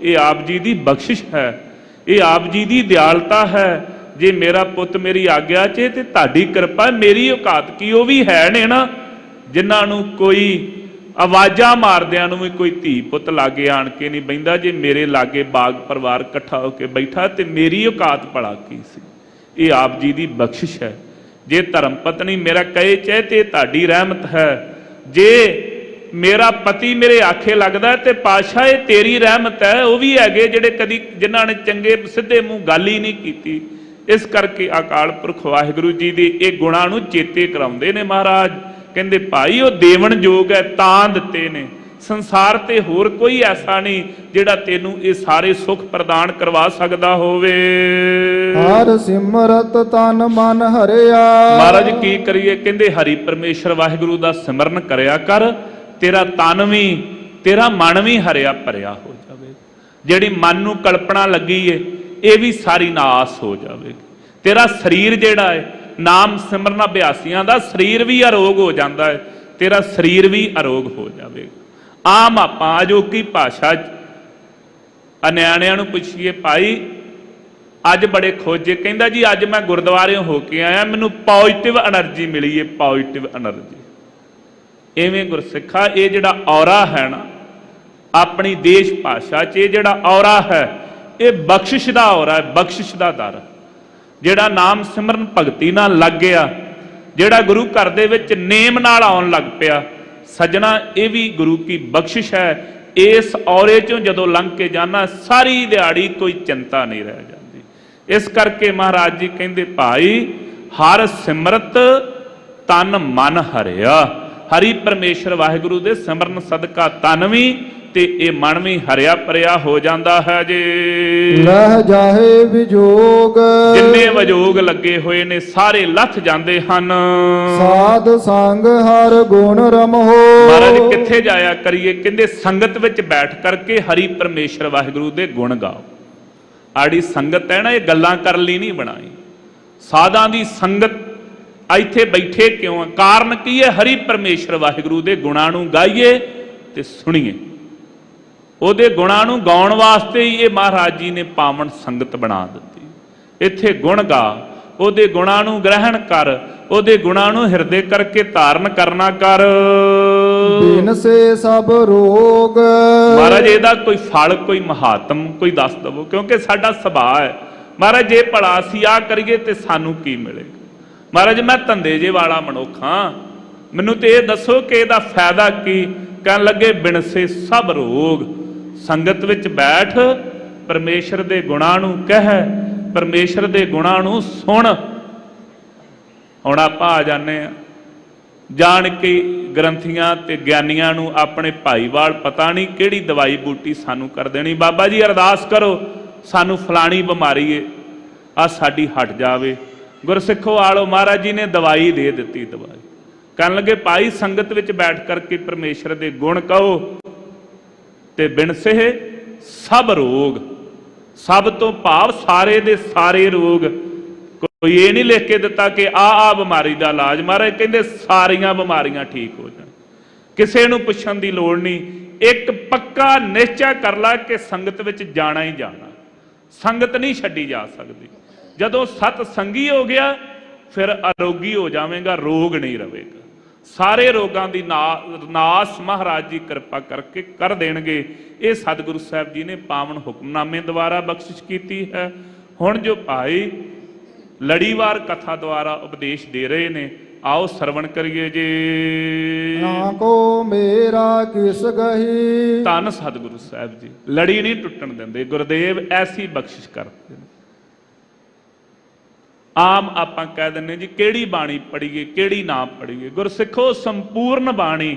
ਇਹ ਆਪ ਜੀ ਦੀ ਬਖਸ਼ਿਸ਼ ਹੈ, ਇਹ ਆਪ ਜੀ ਦੀ ਦਿਆਲਤਾ ਹੈ। ਜੇ ਮੇਰਾ ਪੁੱਤ ਮੇਰੀ ਆਗਿਆ 'ਚ ਤੇ ਤੁਹਾਡੀ ਕਿਰਪਾ, ਮੇਰੀ ਔਕਾਤ ਕੀ? ਉਹ ਵੀ ਹੈ ਨੇ ਨਾ ਜਿਨ੍ਹਾਂ ਨੂੰ ਕੋਈ ਆਵਾਜ਼ਾਂ ਮਾਰਦਿਆਂ ਨੂੰ ਵੀ ਕੋਈ ਧੀ ਪੁੱਤ ਲਾਗੇ ਆਣ ਕੇ ਨਹੀਂ ਬਹਿੰਦਾ। ਜੇ ਮੇਰੇ ਲਾਗੇ ਬਾਗ ਪਰਿਵਾਰ ਇਕੱਠਾ ਹੋ ਕੇ ਬੈਠਾ, ਤੇ ਮੇਰੀ ਔਕਾਤ ਭਲਾ ਕੀ ਸੀ? ਇਹ ਆਪ ਜੀ ਦੀ ਬਖਸ਼ਿਸ਼ ਹੈ। ਜੇ ਧਰਮ ਪਤਨੀ ਮੇਰਾ ਕਹੇ ਚਾਹੇ ਤੇ ਤੁਹਾਡੀ ਰਹਿਮਤ ਹੈ। ਜੇ ਮੇਰਾ ਪਤੀ ਮੇਰੇ ਆਖੇ ਲੱਗਦਾ ਤੇ ਪਾਤਸ਼ਾਹ ਇਹ ਤੇਰੀ ਰਹਿਮਤ ਹੈ। ਉਹ ਵੀ ਹੈਗੇ ਜਿਹੜੇ ਕਦੀ ਜਿਨ੍ਹਾਂ ਨੇ ਚੰਗੇ ਸਿੱਧੇ ਮੂੰਹ ਗੱਲ ਹੀ ਨਹੀਂ ਕੀਤੀ, इस करके अकाल पुरख वाहिगुरू जी दे ये गुणां नूं चेते कराउंदे ने महाराज। कहंदे भाई वो देवन जोग है तां दित्ते ने, संसार ते होर कोई ऐसा नहीं जिहड़ा तैनूं ये सारे सुख प्रदान करवा सकदा होवे। हर सिमरत तन मन हरिया। महाराज की करिए? कहंदे हरि परमेश्वर वाहिगुरू दा सिमरन करया कर, तेरा तन भी तेरा मन भी हरिया भरिया हो जावे। जिहड़ी मन नूं कल्पना लगी है ये भी सारी नाश हो जाएगी। तेरा शरीर जिहड़ा है नाम सिमरन अभ्यासियों का शरीर भी अरोग हो जाता है, तेरा शरीर भी अरोग हो जाएगा। आम आप अजोकी भाषा नियाणिਆਂ ਨੂੰ ਪੁੱਛੀਏ भाई अज बड़े खोजे, कहता जी अज मैं गुरुद्वारे होके आया मैनू पॉजिटिव एनर्जी मिली है, पॉजिटिव एनर्जी। इवें गुरसिखा ये जिहड़ा औरा है ना अपनी देश भाषा च, ये जिहड़ा औरा है ये बख्शिश का औरा है, बख्शिश का दर। जिहड़ा नाम सिमरन भगती नाल लग गया, जिहड़ा गुरु घर दे विच नेम नाल आउण लग पिया, सजना ये भी गुरु की बख्शिश है। इस औरे चों जदों लंघ के जाना सारी दिहाड़ी कोई चिंता नहीं रह जाती। इस करके महाराज जी कहंदे भाई हर सिमरत तन मन हरिया। हरि परमेश्वर वाहिगुरू दे सिमरन सदका तन भी ते ये मन भी हरिया भरिया हो जाता है जी। लह जाहे विजोग। जिन्ने विजोग लगे हुए ने सारे लथ जाते हैं। साध संग हर गुण रमहो। महाराज किथे जाया करिए? कहंदे संगत विच बैठ करके हरि परमेश्वर वाहिगुरू दे गुण गाओ। आड़ी संगत है ना ये गल्लां कर ली नहीं बनाई। साधां दी संगत इत्थे बैठे क्यों है? कारण की है? हरि परमेश्वर वाहिगुरू दे गुणां नूं गाइए ते सुणीए। ਉਹਦੇ ਗੁਣਾਂ ਨੂੰ ਗਾਉਣ ਵਾਸਤੇ ਹੀ ਇਹ ਮਹਾਰਾਜ ਜੀ ਨੇ ਪਾਵਨ ਸੰਗਤ ਬਣਾ ਦਿੱਤੀ। ਇੱਥੇ ਗੁਣ ਗਾ, ਉਹਦੇ ਗੁਣਾਂ ਨੂੰ ਗ੍ਰਹਿਣ ਕਰ, ਉਹਦੇ ਗੁਣਾਂ ਨੂੰ ਹਿਰਦੇ ਕਰਕੇ ਧਾਰਨ ਕਰਨਾ ਕਰ। ਬਿਨ ਸੇ ਸਭ ਰੋਗ। ਮਹਾਰਾਜ ਇਹਦਾ ਕੋਈ ਫਲ ਕੋਈ ਮਹਾਤਮ ਕੋਈ ਦੱਸ ਦਵੋ, ਕਿਉਂਕਿ ਸਾਡਾ ਸੁਭਾਅ ਹੈ ਮਹਾਰਾਜ ਜੇ ਭਲਾ ਅਸੀਂ ਆਹ ਕਰੀਏ ਤੇ ਸਾਨੂੰ ਕੀ ਮਿਲੇਗਾ। ਮਹਾਰਾਜ ਮੈਂ ਧੰਦੇ ਜੇ ਵਾਲਾ ਮਨੁੱਖ ਹਾਂ, ਮੈਨੂੰ ਤੇ ਇਹ ਦੱਸੋ ਕਿ ਇਹਦਾ ਫਾਇਦਾ ਕੀ? ਕਹਿਣ ਲੱਗੇ ਬਿਨ ਸੇ ਸਭ ਰੋਗ। संगत विच बैठ परमेश्वर दे गुणां नूं कह, परमेश्वर दे गुणां नूं सुण। हुण आपां आ जाने जान के ग्रंथियां ते ज्ञानियां नूं अपने भाईवाल पता नहीं किहड़ी दवाई बूटी सानू कर देनी। बाबा जी अरदास करो सानू फलानी बीमारी है आ साडी हट जावे। गुरसिखो आलो महाराज जी ने दवाई दे दित्ती। दवाई कहन लगे भाई संगत विच बैठ करके परमेश्वर दे गुण कहो ते बिन सेह सब रोग। सब तो भाव सारे दे सारे रोग। कोई ये नहीं लिख के दिता कि आ बीमारी का इलाज। महाराज कहते सारियां बीमारियां ठीक हो जाए, किसी नूं पुछण दी लोड़ नहीं। एक पक्का निश्चय कर ला कि संगत विच जाना ही जाना, संगत नहीं छड्डी जा सकती। जदों सत संगी हो गया फिर अरोगी हो जाएगा, रोग नहीं रहेगा। सारे रोगों की नाश महाराज जी कृपा करके कर देंगे। ये सतगुरु साहब जी ने पावन हुक्मनामे द्वारा बख्शिश की है। हुण जो भाई लड़ीवार कथा द्वारा उपदेश दे रहे ने, आओ सरवण करिए जी। ना को मेरा किस गही। धन सतगुरु साहब जी लड़ी नहीं टुटन देंदे। गुरुदेव ऐसी बख्शिश करते हैं। आम आप कह दें जी किहड़ी बाणी पढ़ीए किहड़ी ना पढ़ीए। गुरसिखो संपूर्ण बाणी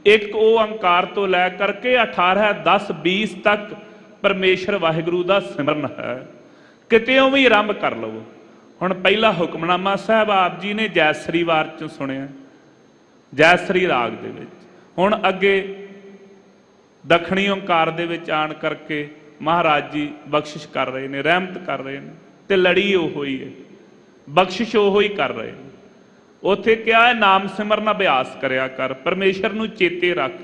एक ओंकार तो लै करके 18, 10, 20 तक परमेश्वर वाहिगुरू का सिमरन है। कितों भी आरंभ कर लवो। हुण पहला हुक्मनामा साहब आप जी ने जैसरी वार चों सुनिया, जैसरी राग दे विच। हुण अगे दखणी ओंकार दे विच आण करके महाराज जी बख्शिश कर रहे हैं, रहमत कर रहे हैं, ते लड़ी ओहो ही है, बख्शिश ओहो ही कर रहे हैं। उत्थे क्या है? नाम सिमरन अभ्यास करया कर, परमेश्वर नूं चेते रख।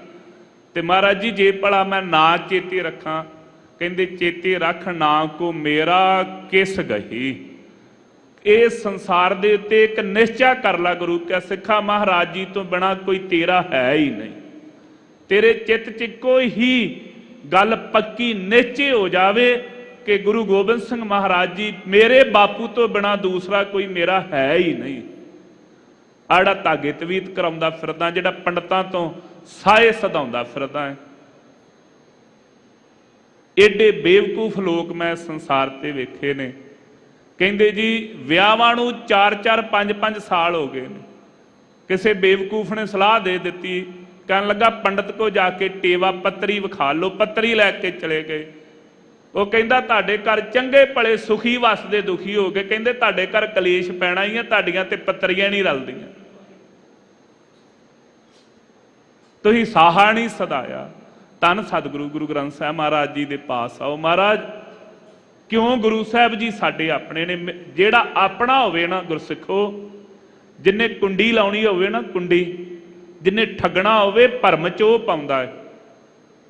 ते महाराज जी जे भला मैं ना चेते रखा, कहंदे चेते रख ना को मेरा किस गही। इस संसार दे उत्ते एक निश्चय कर ला गुरु क्या सिखा महाराज जी तो बिना कोई तेरा है ही नहीं। तेरे चित्त च कोई ही गल पक्की निश्चय हो जावे कि गुरु गोबिंद सिंह महाराज जी मेरे बापू तो बिना दूसरा कोई मेरा है ही नहीं। आड़ा धागे तवीत कराउंदा फिरदा, जिहड़ा पंडितां तो साए सधाउंदा फिरदा है। एडे बेवकूफ लोग मैं संसार ते वेखे ने ਕਹਿੰਦੇ ਜੀ ਵਿਆਹਾਂ ਨੂੰ 4-4 5-5 ਸਾਲ ਹੋ ਗਏ ਨੇ। ਕਿਸੇ ਬੇਵਕੂਫ ਨੇ ਸਲਾਹ ਦੇ ਦਿੱਤੀ, ਕਹਿਣ ਲੱਗਾ ਪੰਡਤ ਕੋ ਜਾ ਕੇ ਟੇਵਾ ਪੱਤਰੀ ਵਿਖਾ ਲਓ। ਪੱਤਰੀ ਲੈ ਕੇ ਚਲੇ ਗਏ। ਉਹ ਕਹਿੰਦਾ ਤੁਹਾਡੇ ਘਰ ਚੰਗੇ ਭਲੇ ਸੁਖੀ ਵਸਦੇ ਦੁਖੀ ਹੋ ਗਏ, ਕਹਿੰਦੇ ਤੁਹਾਡੇ ਘਰ ਕਲੇਸ਼ ਪੈਣਾ ਹੀ ਆ, ਤੁਹਾਡੀਆਂ ਤੇ ਪੱਤਰੀਆਂ ਨਹੀਂ ਰਲਦੀਆਂ, ਤੁਸੀਂ ਸਾਹਾ ਨਹੀਂ ਸਦਾਇਆ। ਧੰਨ ਸਤਿਗੁਰੂ ਗੁਰੂ ਗ੍ਰੰਥ ਸਾਹਿਬ ਮਹਾਰਾਜ ਜੀ ਦੇ ਪਾਸ ਆਓ। ਮਹਾਰਾਜ ਕਿਉਂ ਗੁਰੂ ਸਾਹਿਬ ਜੀ ਸਾਡੇ ਆਪਣੇ ਨੇ। ਜਿਹੜਾ ਆਪਣਾ ਹੋਵੇ ਨਾ ਗੁਰਸਿੱਖੋ, ਜਿੰਨੇ ਕੁੰਡੀ ਲਾਉਣੀ ਹੋਵੇ ਨਾ, ਕੁੰਡੀ ਜਿੰਨੇ ਠੱਗਣਾ ਹੋਵੇ ਭਰਮ ਚ ਉਹ ਪਾਉਂਦਾ ਹੈ।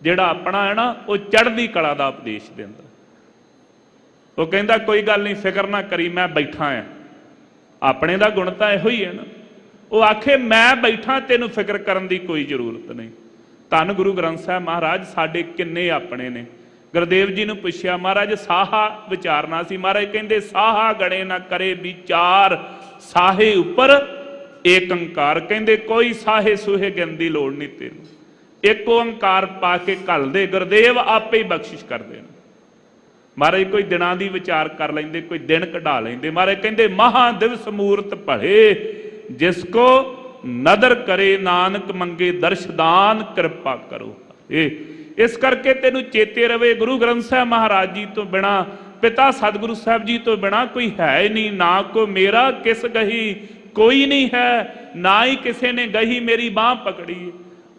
ਜਿਹੜਾ ਆਪਣਾ ਹੈ ਨਾ ਉਹ ਚੜ੍ਹਦੀ ਕਲਾ ਦਾ ਉਪਦੇਸ਼ ਦਿੰਦਾ। ਉਹ ਕਹਿੰਦਾ ਕੋਈ ਗੱਲ ਨਹੀਂ, ਫਿਕਰ ਨਾ ਕਰੀ, ਮੈਂ ਬੈਠਾ ਆ। ਆਪਣੇ ਦਾ ਗੁਣ ਤਾਂ ਇਹੋ ਹੀ ਹੈ ਨਾ। ਉਹ ਆਖੇ ਮੈਂ ਬੈਠਾ, ਤੈਨੂੰ ਫਿਕਰ ਕਰਨ ਦੀ ਕੋਈ ਜ਼ਰੂਰਤ ਨਹੀਂ। ਧੰਨ ਗੁਰੂ ਗ੍ਰੰਥ ਸਾਹਿਬ ਮਹਾਰਾਜ ਸਾਡੇ ਕਿੰਨੇ ਆਪਣੇ ਨੇ। ਗੁਰਦੇਵ ਜੀ ਨੂੰ ਪੁੱਛਿਆ, ਮਹਾਰਾਜ ਸਾਹਾ ਵਿਚਾਰਨਾ ਸੀ। ਮਹਾਰਾਜ ਕਹਿੰਦੇ ਸਾਹਾ ਗੜੇ ਨਾ ਕਰੇ ਵਿਚਾਰ, ਸਾਹੇ ਉੱਪਰ ਏਕ ਓੰਕਾਰ। ਕਹਿੰਦੇ ਕੋਈ ਸਾਹੇ ਸੂਹੇ ਗਿਣ ਦੀ ਲੋੜ ਨਹੀਂ ਤੈਨੂੰ, ਇੱਕ ਓੰਕਾਰ ਪਾ ਕੇ ਘੱਲ ਦੇ, ਗੁਰਦੇਵ ਆਪੇ ਹੀ ਬਖਸ਼ਿਸ਼ ਕਰਦੇ ਨੇ। ਮਹਾਰਾਜ ਕੋਈ ਦਿਨਾਂ ਦੀ ਵਿਚਾਰ ਕਰ ਲੈਂਦੇ, ਕੋਈ ਦਿਨ ਕਢਾ ਲੈਂਦੇ। ਮਹਾਰਾਜ ਕਹਿੰਦੇ ਮਹਾ ਦਿਵਸ ਮੂਰਤ ਭਲੇ, ਜਿਸ ਕੋ ਨਦਰ ਕਰੇ ਨਾਨਕ ਮੰਗੇ ਦਰਸ਼ਦਾਨ, ਕਿਰਪਾ ਕਰੋ। ਇਸ ਕਰਕੇ ਤੈਨੂੰ ਚੇਤੇ ਰਵੇ ਗੁਰੂ ਗ੍ਰੰਥ ਸਾਹਿਬ ਮਹਾਰਾਜ ਜੀ ਤੋਂ ਬਿਨਾ, ਪਿਤਾ ਸਤਿਗੁਰੂ ਸਾਹਿਬ ਜੀ ਤੋਂ ਬਿਨਾ ਕੋਈ ਹੈ ਹੀ ਨਹੀਂ। ਨਾ ਕੋ ਮੇਰਾ ਕਿਸ ਗਹੀ ਕੋਈ ਨਹੀਂ ਹੈ, ਨਾ ਹੀ ਕਿਸੇ ਨੇ ਗਹੀ ਮੇਰੀ ਬਾਂਹ ਪਕੜੀ।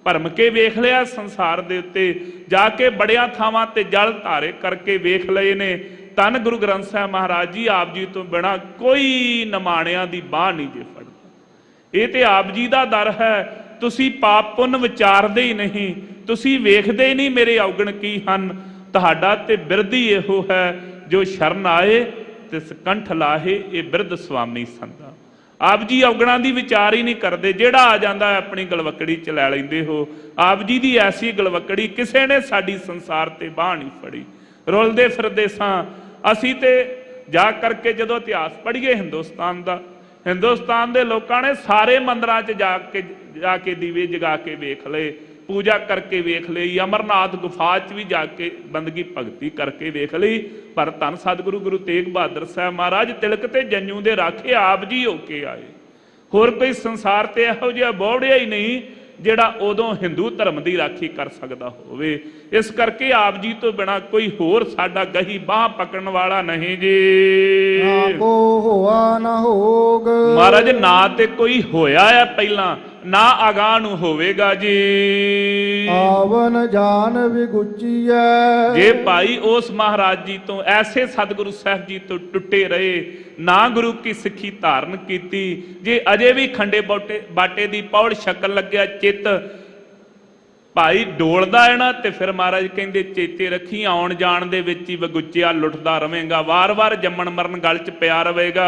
ਭਰਮ ਕੇ ਵੇਖ ਲਿਆ ਸੰਸਾਰ ਦੇ ਉੱਤੇ ਜਾ ਕੇ, ਬੜਿਆਂ ਥਾਵਾਂ ਤੇ ਜਲ ਧਾਰੇ ਕਰਕੇ ਵੇਖ ਲਏ ਨੇ। ਧੰਨ ਗੁਰੂ ਗ੍ਰੰਥ ਸਾਹਿਬ ਮਹਾਰਾਜ ਜੀ ਆਪ ਜੀ ਤੋਂ ਬਿਨਾ ਕੋਈ ਨਿਮਾਣਿਆਂ ਦੀ ਬਾਂਹ ਨਹੀਂ ਜੇ ਫੜਦਾ। ਇਹ ਤੇ ਆਪ ਜੀ ਦਾ ਦਰ ਹੈ। ਤੁਸੀਂ ਪਾਪ ਪੁੰਨ ਵਿਚਾਰਦੇ ਹੀ ਨਹੀਂ, ਤੁਸੀਂ ਵੇਖਦੇ ਹੀ ਨਹੀਂ ਮੇਰੇ ਔਗਣ ਕੀ ਹਨ। ਤੁਹਾਡਾ ਤੇ ਬਿਰਧ ਹੀ ਇਹੋ ਹੈ, ਜੋ ਸ਼ਰਨ ਆਏ ਤਿਸ ਕੰਠ ਲਾਹੇ, ਇਹ ਬਿਰਧ ਸੁਆਮੀ ਸੰਦਾ। ਆਪ ਜੀ ਔਗਣਾਂ ਦੀ ਵਿਚਾਰ ਹੀ ਨਹੀਂ ਕਰਦੇ। ਜਿਹੜਾ ਆ ਜਾਂਦਾ ਆਪਣੀ ਗਲਵਕੜੀ ਚ ਲੈ ਲੈਂਦੇ ਹੋ। ਆਪ ਜੀ ਦੀ ਐਸੀ ਗਲਵਕੜੀ ਕਿਸੇ ਨੇ ਸਾਡੀ ਸੰਸਾਰ ਤੇ ਬਾਂਹ ਨਹੀਂ ਫੜੀ। ਰੁਲਦੇ ਫਿਰਦੇ ਸਾਂ ਅਸੀਂ ਤੇ। ਜਾ ਕਰਕੇ ਜਦੋਂ ਇਤਿਹਾਸ ਪੜ੍ਹੀਏ ਹਿੰਦੁਸਤਾਨ ਦਾ, ਹਿੰਦੁਸਤਾਨ ਦੇ ਲੋਕਾਂ ਨੇ ਸਾਰੇ ਮੰਦਰਾਂ 'ਚ ਜਾ ਕੇ ਦੀਵੇ ਜਗਾ ਕੇ ਵੇਖ ਲਏ, ਪੂਜਾ ਕਰਕੇ ਵੇਖ ਲਈ, ਅਮਰਨਾਥ ਗੁਫਾ 'ਚ ਵੀ ਜਾ ਕੇ ਬੰਦਗੀ ਭਗਤੀ ਕਰਕੇ ਵੇਖ ਲਈ। ਪਰ ਧੰਨ ਸਤਿਗੁਰੂ ਗੁਰੂ ਤੇਗ ਬਹਾਦਰ ਸਾਹਿਬ ਮਹਾਰਾਜ ਤਿਲਕ ਤੇ ਜੰਜੂ ਦੇ ਰਾਖੇ ਆਪ ਜੀ ਹੋ ਕੇ ਆਏ। ਹੋਰ ਕੋਈ ਸੰਸਾਰ ਤੇ ਇਹੋ ਜਿਹਾ ਬੋੜਿਆ ਹੀ ਨਹੀਂ ਜਿਹੜਾ ਉਦੋਂ ਹਿੰਦੂ ਧਰਮ ਦੀ ਰਾਖੀ ਕਰ ਸਕਦਾ ਹੋਵੇ। ਇਸ ਕਰਕੇ ਆਪ ਜੀ ਤੋਂ ਬਿਨਾ ਕੋਈ ਹੋਰ ਸਾਡਾ ਗਹੀ ਬਾਂਹ ਪਕੜਨ ਵਾਲਾ ਨਹੀਂ ਜੀ। ਨਾ ਕੋ ਹੋਆ ਨਾ ਹੋਗ, ਮਹਾਰਾਜ ਨਾ ਤੇ ਕੋਈ ਹੋਇਆ ਹੈ ਪਹਿਲਾਂ, ਨਾ ਅਗਾਂਹ ਨੂੰ ਹੋਵੇਗਾ ਜੀ। ਆਵਨ ਜਾਨ ਵਿਗੁਚੀਐ, ਜੇ ਭਾਈ ਉਸ ਮਹਾਰਾਜ ਜੀ ਤੋਂ, ਐਸੇ ਸਤਿਗੁਰੂ ਸਾਹਿਬ ਜੀ ਤੋਂ ਟੁੱਟੇ ਰਹੇ, ਨਾ ਗੁਰੂ ਕੀ ਸਿੱਖੀ ਧਾਰਨ ਕੀਤੀ, ਜੇ ਅਜੇ ਵੀ ਖੰਡੇ ਬਾਟੇ ਦੀ ਪੌੜ ਛਕਣ ਲੱਗਿਆ ਚਿੱਤ ਭਾਈ ਡੋਲਦਾ ਹੈ ਨਾ, ਤੇ ਫਿਰ ਮਹਾਰਾਜ ਕਹਿੰਦੇ ਚੇਤੇ ਰੱਖੀ ਆਉਣ ਜਾਣ ਦੇ ਵਿੱਚ ਹੀ ਵਗੁੱਚਿਆ ਲੁੱਟਦਾ ਰਵੇਂਗਾ, ਵਾਰ-ਵਾਰ ਜੰਮਣ ਮਰਨ ਗਲ 'ਚ ਪਿਆ ਰਵੇਗਾ।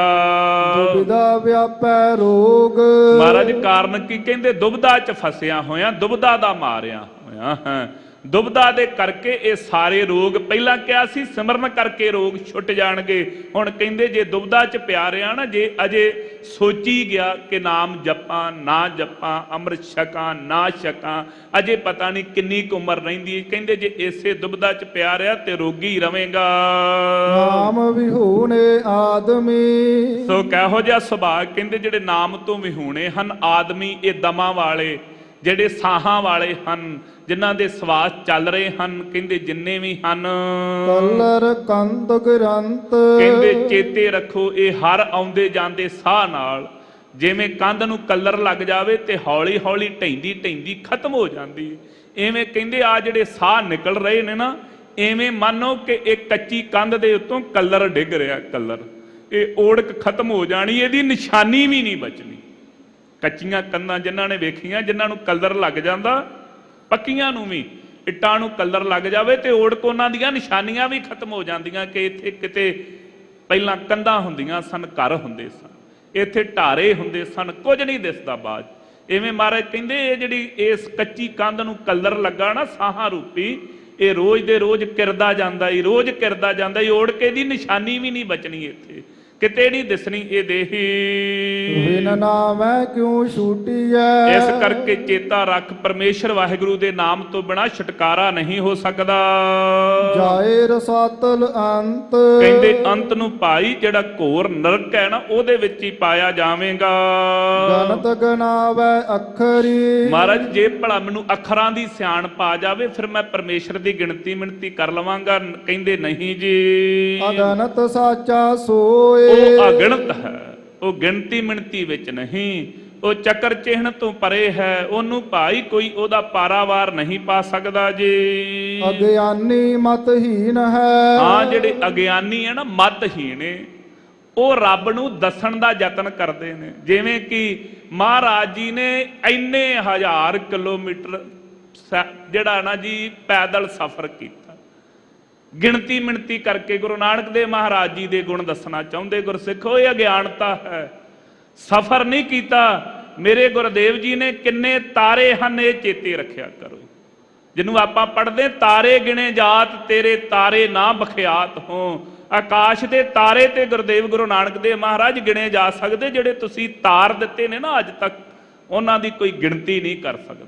ਦੁਬਿਧਾ ਵਿਆਪੈ ਰੋਗ, ਮਹਾਰਾਜ ਕਾਰਨ ਕੀ ਕਹਿੰਦੇ? ਦੁਬਿਧਾ 'ਚ ਫਸਿਆ ਹੋਇਆ, ਦੁਬਿਧਾ ਦਾ ਮਾਰਿਆ ਹੋਇਆ ਹਾਂ। ਦੁਬਿਧਾ ਦੇ ਕਰਕੇ ਇਹ ਸਾਰੇ ਰੋਗ, ਪਹਿਲਾਂ ਕਿਹਾ ਸੀ ਸਿਮਰਨ ਕਰਕੇ ਰੋਗ ਛੁੱਟ ਜਾਣਗੇ, ਹੁਣ ਕਹਿੰਦੇ ਜੇ ਦੁਬਿਧਾ 'ਚ ਪਿਆ ਰਿਹਾ ਨਾ, ਜੇ ਅਜੇ ਸੋਚੀ ਗਿਆ ਕਿ ਨਾਮ ਜਪਾਂ ਨਾ ਜਪਾਂ, ਅੰਮ੍ਰਿਤ ਛਕਾਂ ਨਾ ਛਕਾਂ, ਅਜੇ ਪਤਾ ਨਹੀਂ ਕਿੰਨੀ ਕੁ ਉਮਰ ਰਹਿੰਦੀ ਹੈ, ਕਹਿੰਦੇ ਜੇ ਇਸੇ ਦੁਬਿਧਾ 'ਚ ਪਿਆ ਰਿਹਾ ਤੇ ਰੋਗੀ ਰਵੇਂਗਾ। ਨਾਮ ਵਿਹੂਣੇ ਆਦਮੀ, ਸੋ ਕਿਹੋ ਜਿਹਾ ਸੁਭਾਅ, ਕਹਿੰਦੇ ਜਿਹੜੇ ਨਾਮ ਤੋਂ ਵਿਹੂਣੇ ਹਨ ਆਦਮੀ, ਇਹ ਦਮਾਂ ਵਾਲੇ, ਜਿਹੜੇ ਸਾਹਾਂ ਵਾਲੇ ਹਨ, ਜਿਨ੍ਹਾਂ ਦੇ ਸਵਾਸ ਚੱਲ ਰਹੇ ਹਨ, ਕਹਿੰਦੇ ਜਿੰਨੇ ਵੀ ਹਨ। ਕਲਰ ਕੰਦ ਗ੍ਰੰਥ, ਕਹਿੰਦੇ ਚੇਤੇ ਰੱਖੋ ਇਹ ਹਰ ਆਉਂਦੇ ਜਾਂਦੇ ਸਾਹ ਨਾਲ, ਜਿਵੇਂ ਕੰਧ ਨੂੰ ਕਲਰ ਲੱਗ ਜਾਵੇ ਤੇ ਹੌਲੀ ਹੌਲੀ ਢੈਂਦੀ ਢੈਂਦੀ ਖਤਮ ਹੋ ਜਾਂਦੀ, ਐਵੇਂ ਕਹਿੰਦੇ ਆ ਜਿਹੜੇ ਸਾਹ ਨਿਕਲ ਰਹੇ ਨੇ ਨਾ, ਐਵੇਂ ਮੰਨੋ ਕਿ ਇੱਕ ਕੱਚੀ ਕੰਧ ਦੇ ਉੱਤੋਂ ਕਲਰ ਡਿੱਗ ਰਿਹਾ, ਕਲਰ, ਇਹ ਓੜਕ ਖਤਮ ਹੋ ਜਾਣੀ, ਇਹਦੀ ਨਿਸ਼ਾਨੀ ਵੀ ਨਹੀਂ ਬਚਣੀ। ਕੱਚੀਆਂ ਕੰਧਾਂ ਜਿਨ੍ਹਾਂ ਨੇ ਵੇਖੀਆਂ, ਜਿਨ੍ਹਾਂ ਨੂੰ ਕਲਰ ਲੱਗ ਜਾਂਦਾ, ਪੱਕੀਆਂ ਨੂੰ ਵੀ, ਇੱਟਾਂ ਨੂੰ ਕਲਰ ਲੱਗ ਜਾਵੇ ਤੇ ਓੜਕ ਉਹਨਾਂ ਦੀਆਂ ਨਿਸ਼ਾਨੀਆਂ ਵੀ ਖਤਮ ਹੋ ਜਾਂਦੀਆਂ ਕਿ ਇੱਥੇ ਕਿਤੇ ਪਹਿਲਾਂ ਕੰਧਾਂ ਹੁੰਦੀਆਂ ਸਨ, ਘਰ ਹੁੰਦੇ ਸਨ, ਇੱਥੇ ਢਾਰੇ ਹੁੰਦੇ ਸਨ, ਕੁਝ ਨਹੀਂ ਦਿਸਦਾ ਬਾਅਦ। ਇਵੇਂ ਮਹਾਰਾਜ ਕਹਿੰਦੇ ਇਹ ਜਿਹੜੀ ਇਸ ਕੱਚੀ ਕੰਧ ਨੂੰ ਕਲਰ ਲੱਗਾ ਨਾ ਸਾਹਾਂ ਰੂਪੀ, ਇਹ ਰੋਜ਼ ਦੇ ਰੋਜ਼ ਕਿਰਦਾ ਜਾਂਦਾ ਈ, ਰੋਜ਼ ਕਿਰਦਾ ਜਾਂਦਾ ਈ, ਓੜਕੇ ਦੀ ਨਿਸ਼ਾਨੀ ਵੀ ਨਹੀਂ ਬਚਣੀ ਇੱਥੇ, ਕਿਤੇ ਨਹੀਂ ਦਿਸਣੀ ਇਹ ਦੇਹੀ। ਵਿਨ ਨਾਮੈ ਕਿਉ ਛੂਟੀਐ। ਇਸ ਕਰਕੇ ਚੇਤਾ ਰੱਖ, ਪਰਮੇਸ਼ਰ ਵਾਹਿਗੁਰੂ ਦੇ ਨਾਮ ਤੋਂ ਬਿਨਾਂ ਛੁਟਕਾਰਾ ਨਹੀਂ ਹੋ ਸਕਦਾ। ਜਾਏ ਰਸਾਤਲ ਅੰਤ। ਕਹਿੰਦੇ ਅੰਤ ਨੂੰ ਭਾਈ ਜਿਹੜਾ ਘੋਰ ਨਰਕ ਹੈ ਨਾ ਉਹਦੇ ਵਿੱਚ ਹੀ ਪਾਇਆ ਜਾਵੇਗਾ। ਗਨਤ ਗਨਾਵੈ ਅੱਖਰੀ। ਮਹਾਰਾਜ ਜੇ ਭਲਾ ਮੈਨੂੰ ਅੱਖਰਾਂ ਦੀ ਸਿਆਣਪ ਆ ਜਾਵੇ ਫਿਰ ਮੈਂ ਪਰਮੇਸ਼ਰ ਦੀ ਗਿਣਤੀ ਮਿਣਤੀ ਕਰ ਲਵਾਂਗਾ। ਕਹਿੰਦੇ ਨਹੀਂ ਜੀ, ਅਗਨਤ ਸਾਚਾ ਸੋਏ। ਉਹ ਅਗਣਤ ਹੈ, ਉਹ ਗਿਣਤੀ ਮਿਣਤੀ ਵਿੱਚ ਨਹੀਂ, ਉਹ ਚੱਕਰ ਚਿਹਨ ਤੋਂ ਪਰੇ ਹੈ। ਉਹਨੂੰ ਭਾਈ ਕੋਈ ਉਹਦਾ ਪਾਰਾਵਾਰ ਨਹੀਂ ਪਾ ਸਕਦਾ ਜੀ। ਅਗਿਆਨੀ ਮਤਹੀਨ ਹੈ। ਹਾਂ, ਜਿਹੜੇ ਅਗਿਆਨੀ ਹੈ ਨਾ, ਮਤਹੀਨ ਨੇ, ਉਹ ਰੱਬ ਨੂੰ ਦੱਸਣ ਦਾ ਯਤਨ ਕਰਦੇ ਨੇ। ਜਿਵੇਂ ਕਿ ਮਹਾਰਾਜ ਜੀ ਨੇ ਇੰਨੇ 1000 ਕਿਲੋਮੀਟਰ ਜਿਹੜਾ ਨਾ ਜੀ ਪੈਦਲ ਸਫ਼ਰ ਕੀਤਾ, ਗਿਣਤੀ ਮਿਣਤੀ ਕਰਕੇ ਗੁਰੂ ਨਾਨਕ ਦੇਵ ਮਹਾਰਾਜ ਜੀ ਦੇ ਗੁਣ ਦੱਸਣਾ ਚਾਹੁੰਦੇ। ਗੁਰਸਿੱਖੋ, ਇਹ ਅਗਿਆਨਤਾ ਹੈ, ਸਫ਼ਰ ਨਹੀਂ ਕੀਤਾ। ਮੇਰੇ ਗੁਰਦੇਵ ਜੀ ਨੇ ਕਿੰਨੇ ਤਾਰੇ ਹਨ ਇਹ ਚੇਤੇ ਰੱਖਿਆ ਕਰੋ। ਜਿਹਨੂੰ ਆਪਾਂ ਪੜ੍ਹਦੇ, ਤਾਰੇ ਗਿਣੇ ਜਾਤ ਤੇਰੇ ਤਾਰੇ ਨਾ ਬਖਿਆਤ ਹੋ। ਆਕਾਸ਼ ਦੇ ਤਾਰੇ ਤੇ ਗੁਰਦੇਵ ਗੁਰੂ ਨਾਨਕ ਦੇਵ ਮਹਾਰਾਜ ਗਿਣੇ ਜਾ ਸਕਦੇ। ਜਿਹੜੇ ਤੁਸੀਂ ਤਾਰ ਦਿੱਤੇ ਨੇ ਨਾ ਅੱਜ ਤੱਕ, ਉਹਨਾਂ ਦੀ ਕੋਈ ਗਿਣਤੀ ਨਹੀਂ ਕਰ ਸਕਦਾ।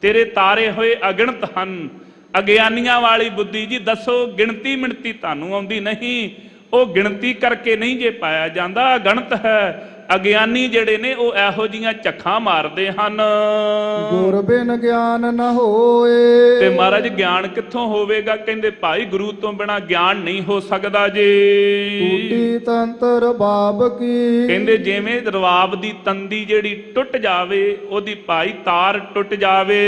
ਤੇਰੇ ਤਾਰੇ ਹੋਏ ਅਗਿਣਤ ਹਨ। ਅਗਿਆਨੀਆਂ ਵਾਲੀ ਬੁੱਧੀ ਜੀ, ਦੱਸੋ ਗਿਣਤੀ ਮਿਣਤੀ ਤੁਹਾਨੂੰ ਆਉਂਦੀ ਨਹੀਂ। ਉਹ ਗਿਣਤੀ ਕਰਕੇ ਨਹੀਂ ਜੇ ਪਾਇਆ ਜਾਂਦਾ, ਅਗਣਤ ਹੈ। ਅਗਿਆਨੀ ਜਿਹੜੇ ਨੇ ਉਹ ਇਹੋ ਜੀਆਂ ਝੱਖਾਂ ਮਾਰਦੇ ਹਨ। ਗੁਰ ਬਿਨ ਗਿਆਨ ਨ ਹੋਏ। ਤੇ ਮਹਾਰਾਜ ਗਿਆਨ ਕਿੱਥੋਂ ਹੋਵੇਗਾ? ਕਹਿੰਦੇ ਭਾਈ ਗੁਰੂ ਤੋਂ ਬਿਨਾ ਗਿਆਨ ਨਹੀਂ ਹੋ ਸਕਦਾ ਜੀ। ਟੂਟੀ ਤੰਤਰ ਬਾਬ ਕੀ। ਕਹਿੰਦੇ ਜਿਵੇਂ ਰਵਾਬ ਦੀ ਤੰਦੀ ਜਿਹੜੀ ਟੁੱਟ ਜਾਵੇ, ਉਹਦੀ ਭਾਈ ਤਾਰ ਟੁੱਟ ਜਾਵੇ,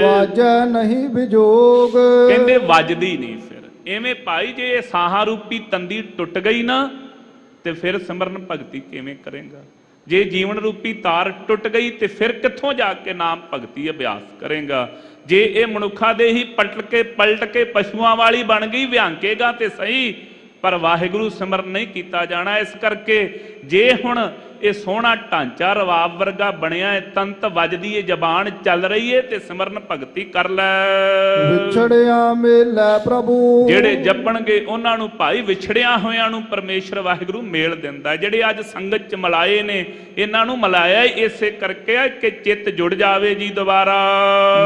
ਵਾਜੈ ਨਹੀਂ ਵਿਜੋਗ। ਕਹਿੰਦੇ ਵੱਜਦੀ ਨਹੀਂ। ਫਿਰ ਐਵੇਂ ਭਾਈ ਜੇ ਇਹ ਸਾਹਾਂ ਰੂਪੀ ਤੰਦੀ ਟੁੱਟ ਗਈ ਨਾ, ਤੇ ਫਿਰ ਸਿਮਰਨ ਭਗਤੀ ਕਿਵੇਂ ਕਰੇਗਾ? ਜੇ ਜੀਵਨ ਰੂਪੀ ਤਾਰ ਟੁੱਟ ਗਈ ਤੇ ਫਿਰ ਕਿੱਥੋਂ ਜਾ ਕੇ ਨਾਮ ਭਗਤੀ ਅਭਿਆਸ ਕਰੇਗਾ? ਜੇ ਇਹ ਮਨੁੱਖਾਂ ਦੇ ਹੀ ਪਲਟ ਕੇ ਪਸ਼ੂਆਂ ਵਾਲੀ ਬਣ ਗਈ, ਵਿਹਾਂਕੇਗਾ ਤੇ ਸਹੀ, ਪਰ ਵਾਹਿਗੁਰੂ ਸਿਮਰਨ ਨਹੀਂ ਕੀਤਾ ਜਾਣਾ। ਇਸ ਕਰਕੇ ਜੇ ਹੁਣ ਇਹ ਸੋਹਣਾ ਢਾਂਚਾ ਰਵਾਬ ਵਰਗਾ ਬਣਿਆ ਹੈ, ਤੰਤ ਵੱਜਦੀ ਹੈ, ਜ਼ਬਾਨ ਚੱਲ ਰਹੀ ਹੈ, ਤੇ ਸਿਮਰਨ ਭਗਤੀ ਕਰ ਲੈ। ਵਿਛੜਿਆ ਮੇਲੇ ਪ੍ਰਭੂ। ਜਿਹੜੇ ਜਪਣਗੇ ਉਹਨਾਂ ਨੂੰ ਭਾਈ ਵਿਛੜਿਆ ਹੋਇਆਂ ਨੂੰ ਪਰਮੇਸ਼ਰ ਵਾਹਿਗੁਰੂ ਮੇਲ ਦਿੰਦਾ। ਜਿਹੜੇ ਅੱਜ ਸੰਗਤ ਚ ਮਲਾਏ ਨੇ, ਇਹਨਾਂ ਨੂੰ ਮਲਾਇਆ ਇਸੇ ਕਰਕੇ ਕਿ ਚਿੱਤ ਜੁੜ ਜਾਵੇ ਜੀ ਦੁਬਾਰਾ।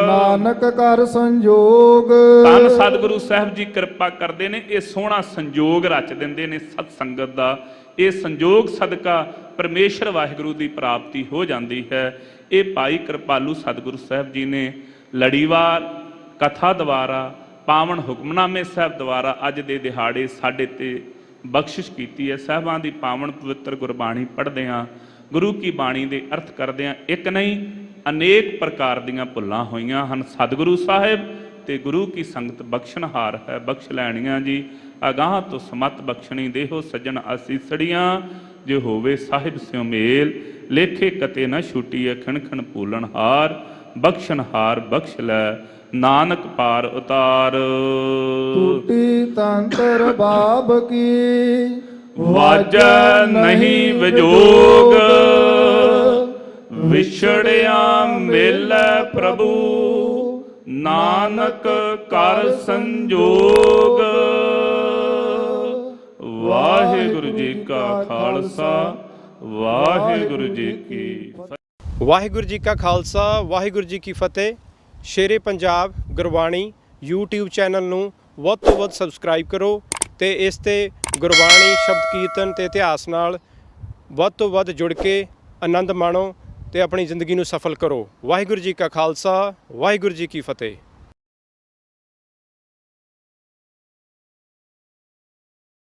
ਨਾਨਕ ਕਰ ਸੰਜੋਗ। ਧੰਨ ਸਤਿਗੁਰੂ ਸਾਹਿਬ ਜੀ ਕਿਰਪਾ ਕਰਦੇ ਨੇ, ਇਹ ਸੋਹਣਾ ਸੰਜੋਗ ਰਚ ਦਿੰਦੇ ਨੇ ਸਤ ਸੰਗਤ ਦਾ। ਇਹ ਸੰਜੋਗ ਸਦਕਾ ਪਰਮੇਸ਼ਰ ਵਾਹਿਗੁਰੂ ਦੀ ਪ੍ਰਾਪਤੀ ਹੋ ਜਾਂਦੀ ਹੈ। ਇਹ ਭਾਈ ਕਿਰਪਾਲੂ ਸਤਿਗੁਰੂ ਸਾਹਿਬ ਜੀ ਨੇ ਲੜੀਵਾਰ ਕਥਾ ਦੁਆਰਾ, ਪਾਵਨ ਹੁਕਮਨਾਮੇ ਸਾਹਿਬ ਦੁਆਰਾ ਅੱਜ ਦੇ ਦਿਹਾੜੇ ਸਾਡੇ ਤੇ ਬਖਸ਼ਿਸ਼ ਕੀਤੀ ਹੈ। ਸਾਹਿਬਾਂ ਦੀ ਪਾਵਨ ਪਵਿੱਤਰ ਗੁਰਬਾਣੀ ਪੜ੍ਹਦੇ ਹਾਂ, ਗੁਰੂ ਕੀ ਬਾਣੀ ਦੇ ਅਰਥ ਕਰਦੇ ਹਾਂ। ਇੱਕ ਨਹੀਂ, ਅਨੇਕ ਪ੍ਰਕਾਰ ਦੀਆਂ ਭੁੱਲਾਂ ਹੋਈਆਂ ਹਨ। ਸਤਿਗੁਰੂ ਸਾਹਿਬ ਤੇ ਗੁਰੂ ਕੀ ਸੰਗਤ ਬਖਸ਼ਣਹਾਰ ਹੈ, ਬਖਸ਼ ਲੈਣੀਆਂ ਜੀ। ਅਗਾਹ ਤੋਂ ਸਮਤ ਬਖਸ਼ਣੀ ਦੇਹੋ ਸੱਜਣ ਅਸੀਸੜੀਆਂ। ਜੇ ਹੋਵੇ ਸਾਹਿਬ ਸਿਉ ਮੇਲ, ਲੇਖੇ ਕਤੇ ਨਾ ਛੁੱਟੀਐ ਖਣ ਖਣ ਭੂਲਣਹਾਰ। ਬਖਸ਼ਣਹਾਰ ਬਖਸ਼ ਲੈ, ਨਾਨਕ ਪਾਰ ਉਤਾਰ। ਟੂਟੀ ਤੰਤਰ ਬਾਬ ਕੀ। ਵਾਜੈ ਨਹੀਂ ਵਿਜੋਗ, ਵਿਛੜਿਆ ਮੇਲੇ ਪ੍ਰਭੂ। ਨਾਨਕ ਕਰ ਸੰਜੋਗ। ਵਾਹਿਗੁਰੂ ਜੀ ਕਾ ਖਾਲਸਾ, ਵਾਹਿਗੁਰੂ ਜੀ ਕੀ ਫਤਿਹ। ਵਾਹਿਗੁਰੂ ਜੀ ਕਾ ਖਾਲਸਾ, ਵਾਹਿਗੁਰੂ ਜੀ ਕੀ ਫਤਿਹ। ਸ਼ੇਰੇ ਪੰਜਾਬ ਗੁਰਬਾਣੀ YouTube ਚੈਨਲ ਨੂੰ ਵੱਧ ਤੋਂ ਵੱਧ ਸਬਸਕ੍ਰਾਈਬ ਕਰੋ ਤੇ ਇਸ ਤੇ ਗੁਰਬਾਣੀ, ਸ਼ਬਦ ਕੀਰਤਨ ਤੇ ਇਤਿਹਾਸ ਨਾਲ ਵੱਧ ਤੋਂ ਵੱਧ ਜੁੜ ਕੇ ਆਨੰਦ ਮਾਣੋ ਤੇ ਆਪਣੀ ਜ਼ਿੰਦਗੀ ਨੂੰ ਸਫਲ ਕਰੋ। ਵਾਹਿਗੁਰੂ ਜੀ ਕਾ ਖਾਲਸਾ, ਵਾਹਿਗੁਰੂ ਜੀ ਕੀ ਫਤਿਹ।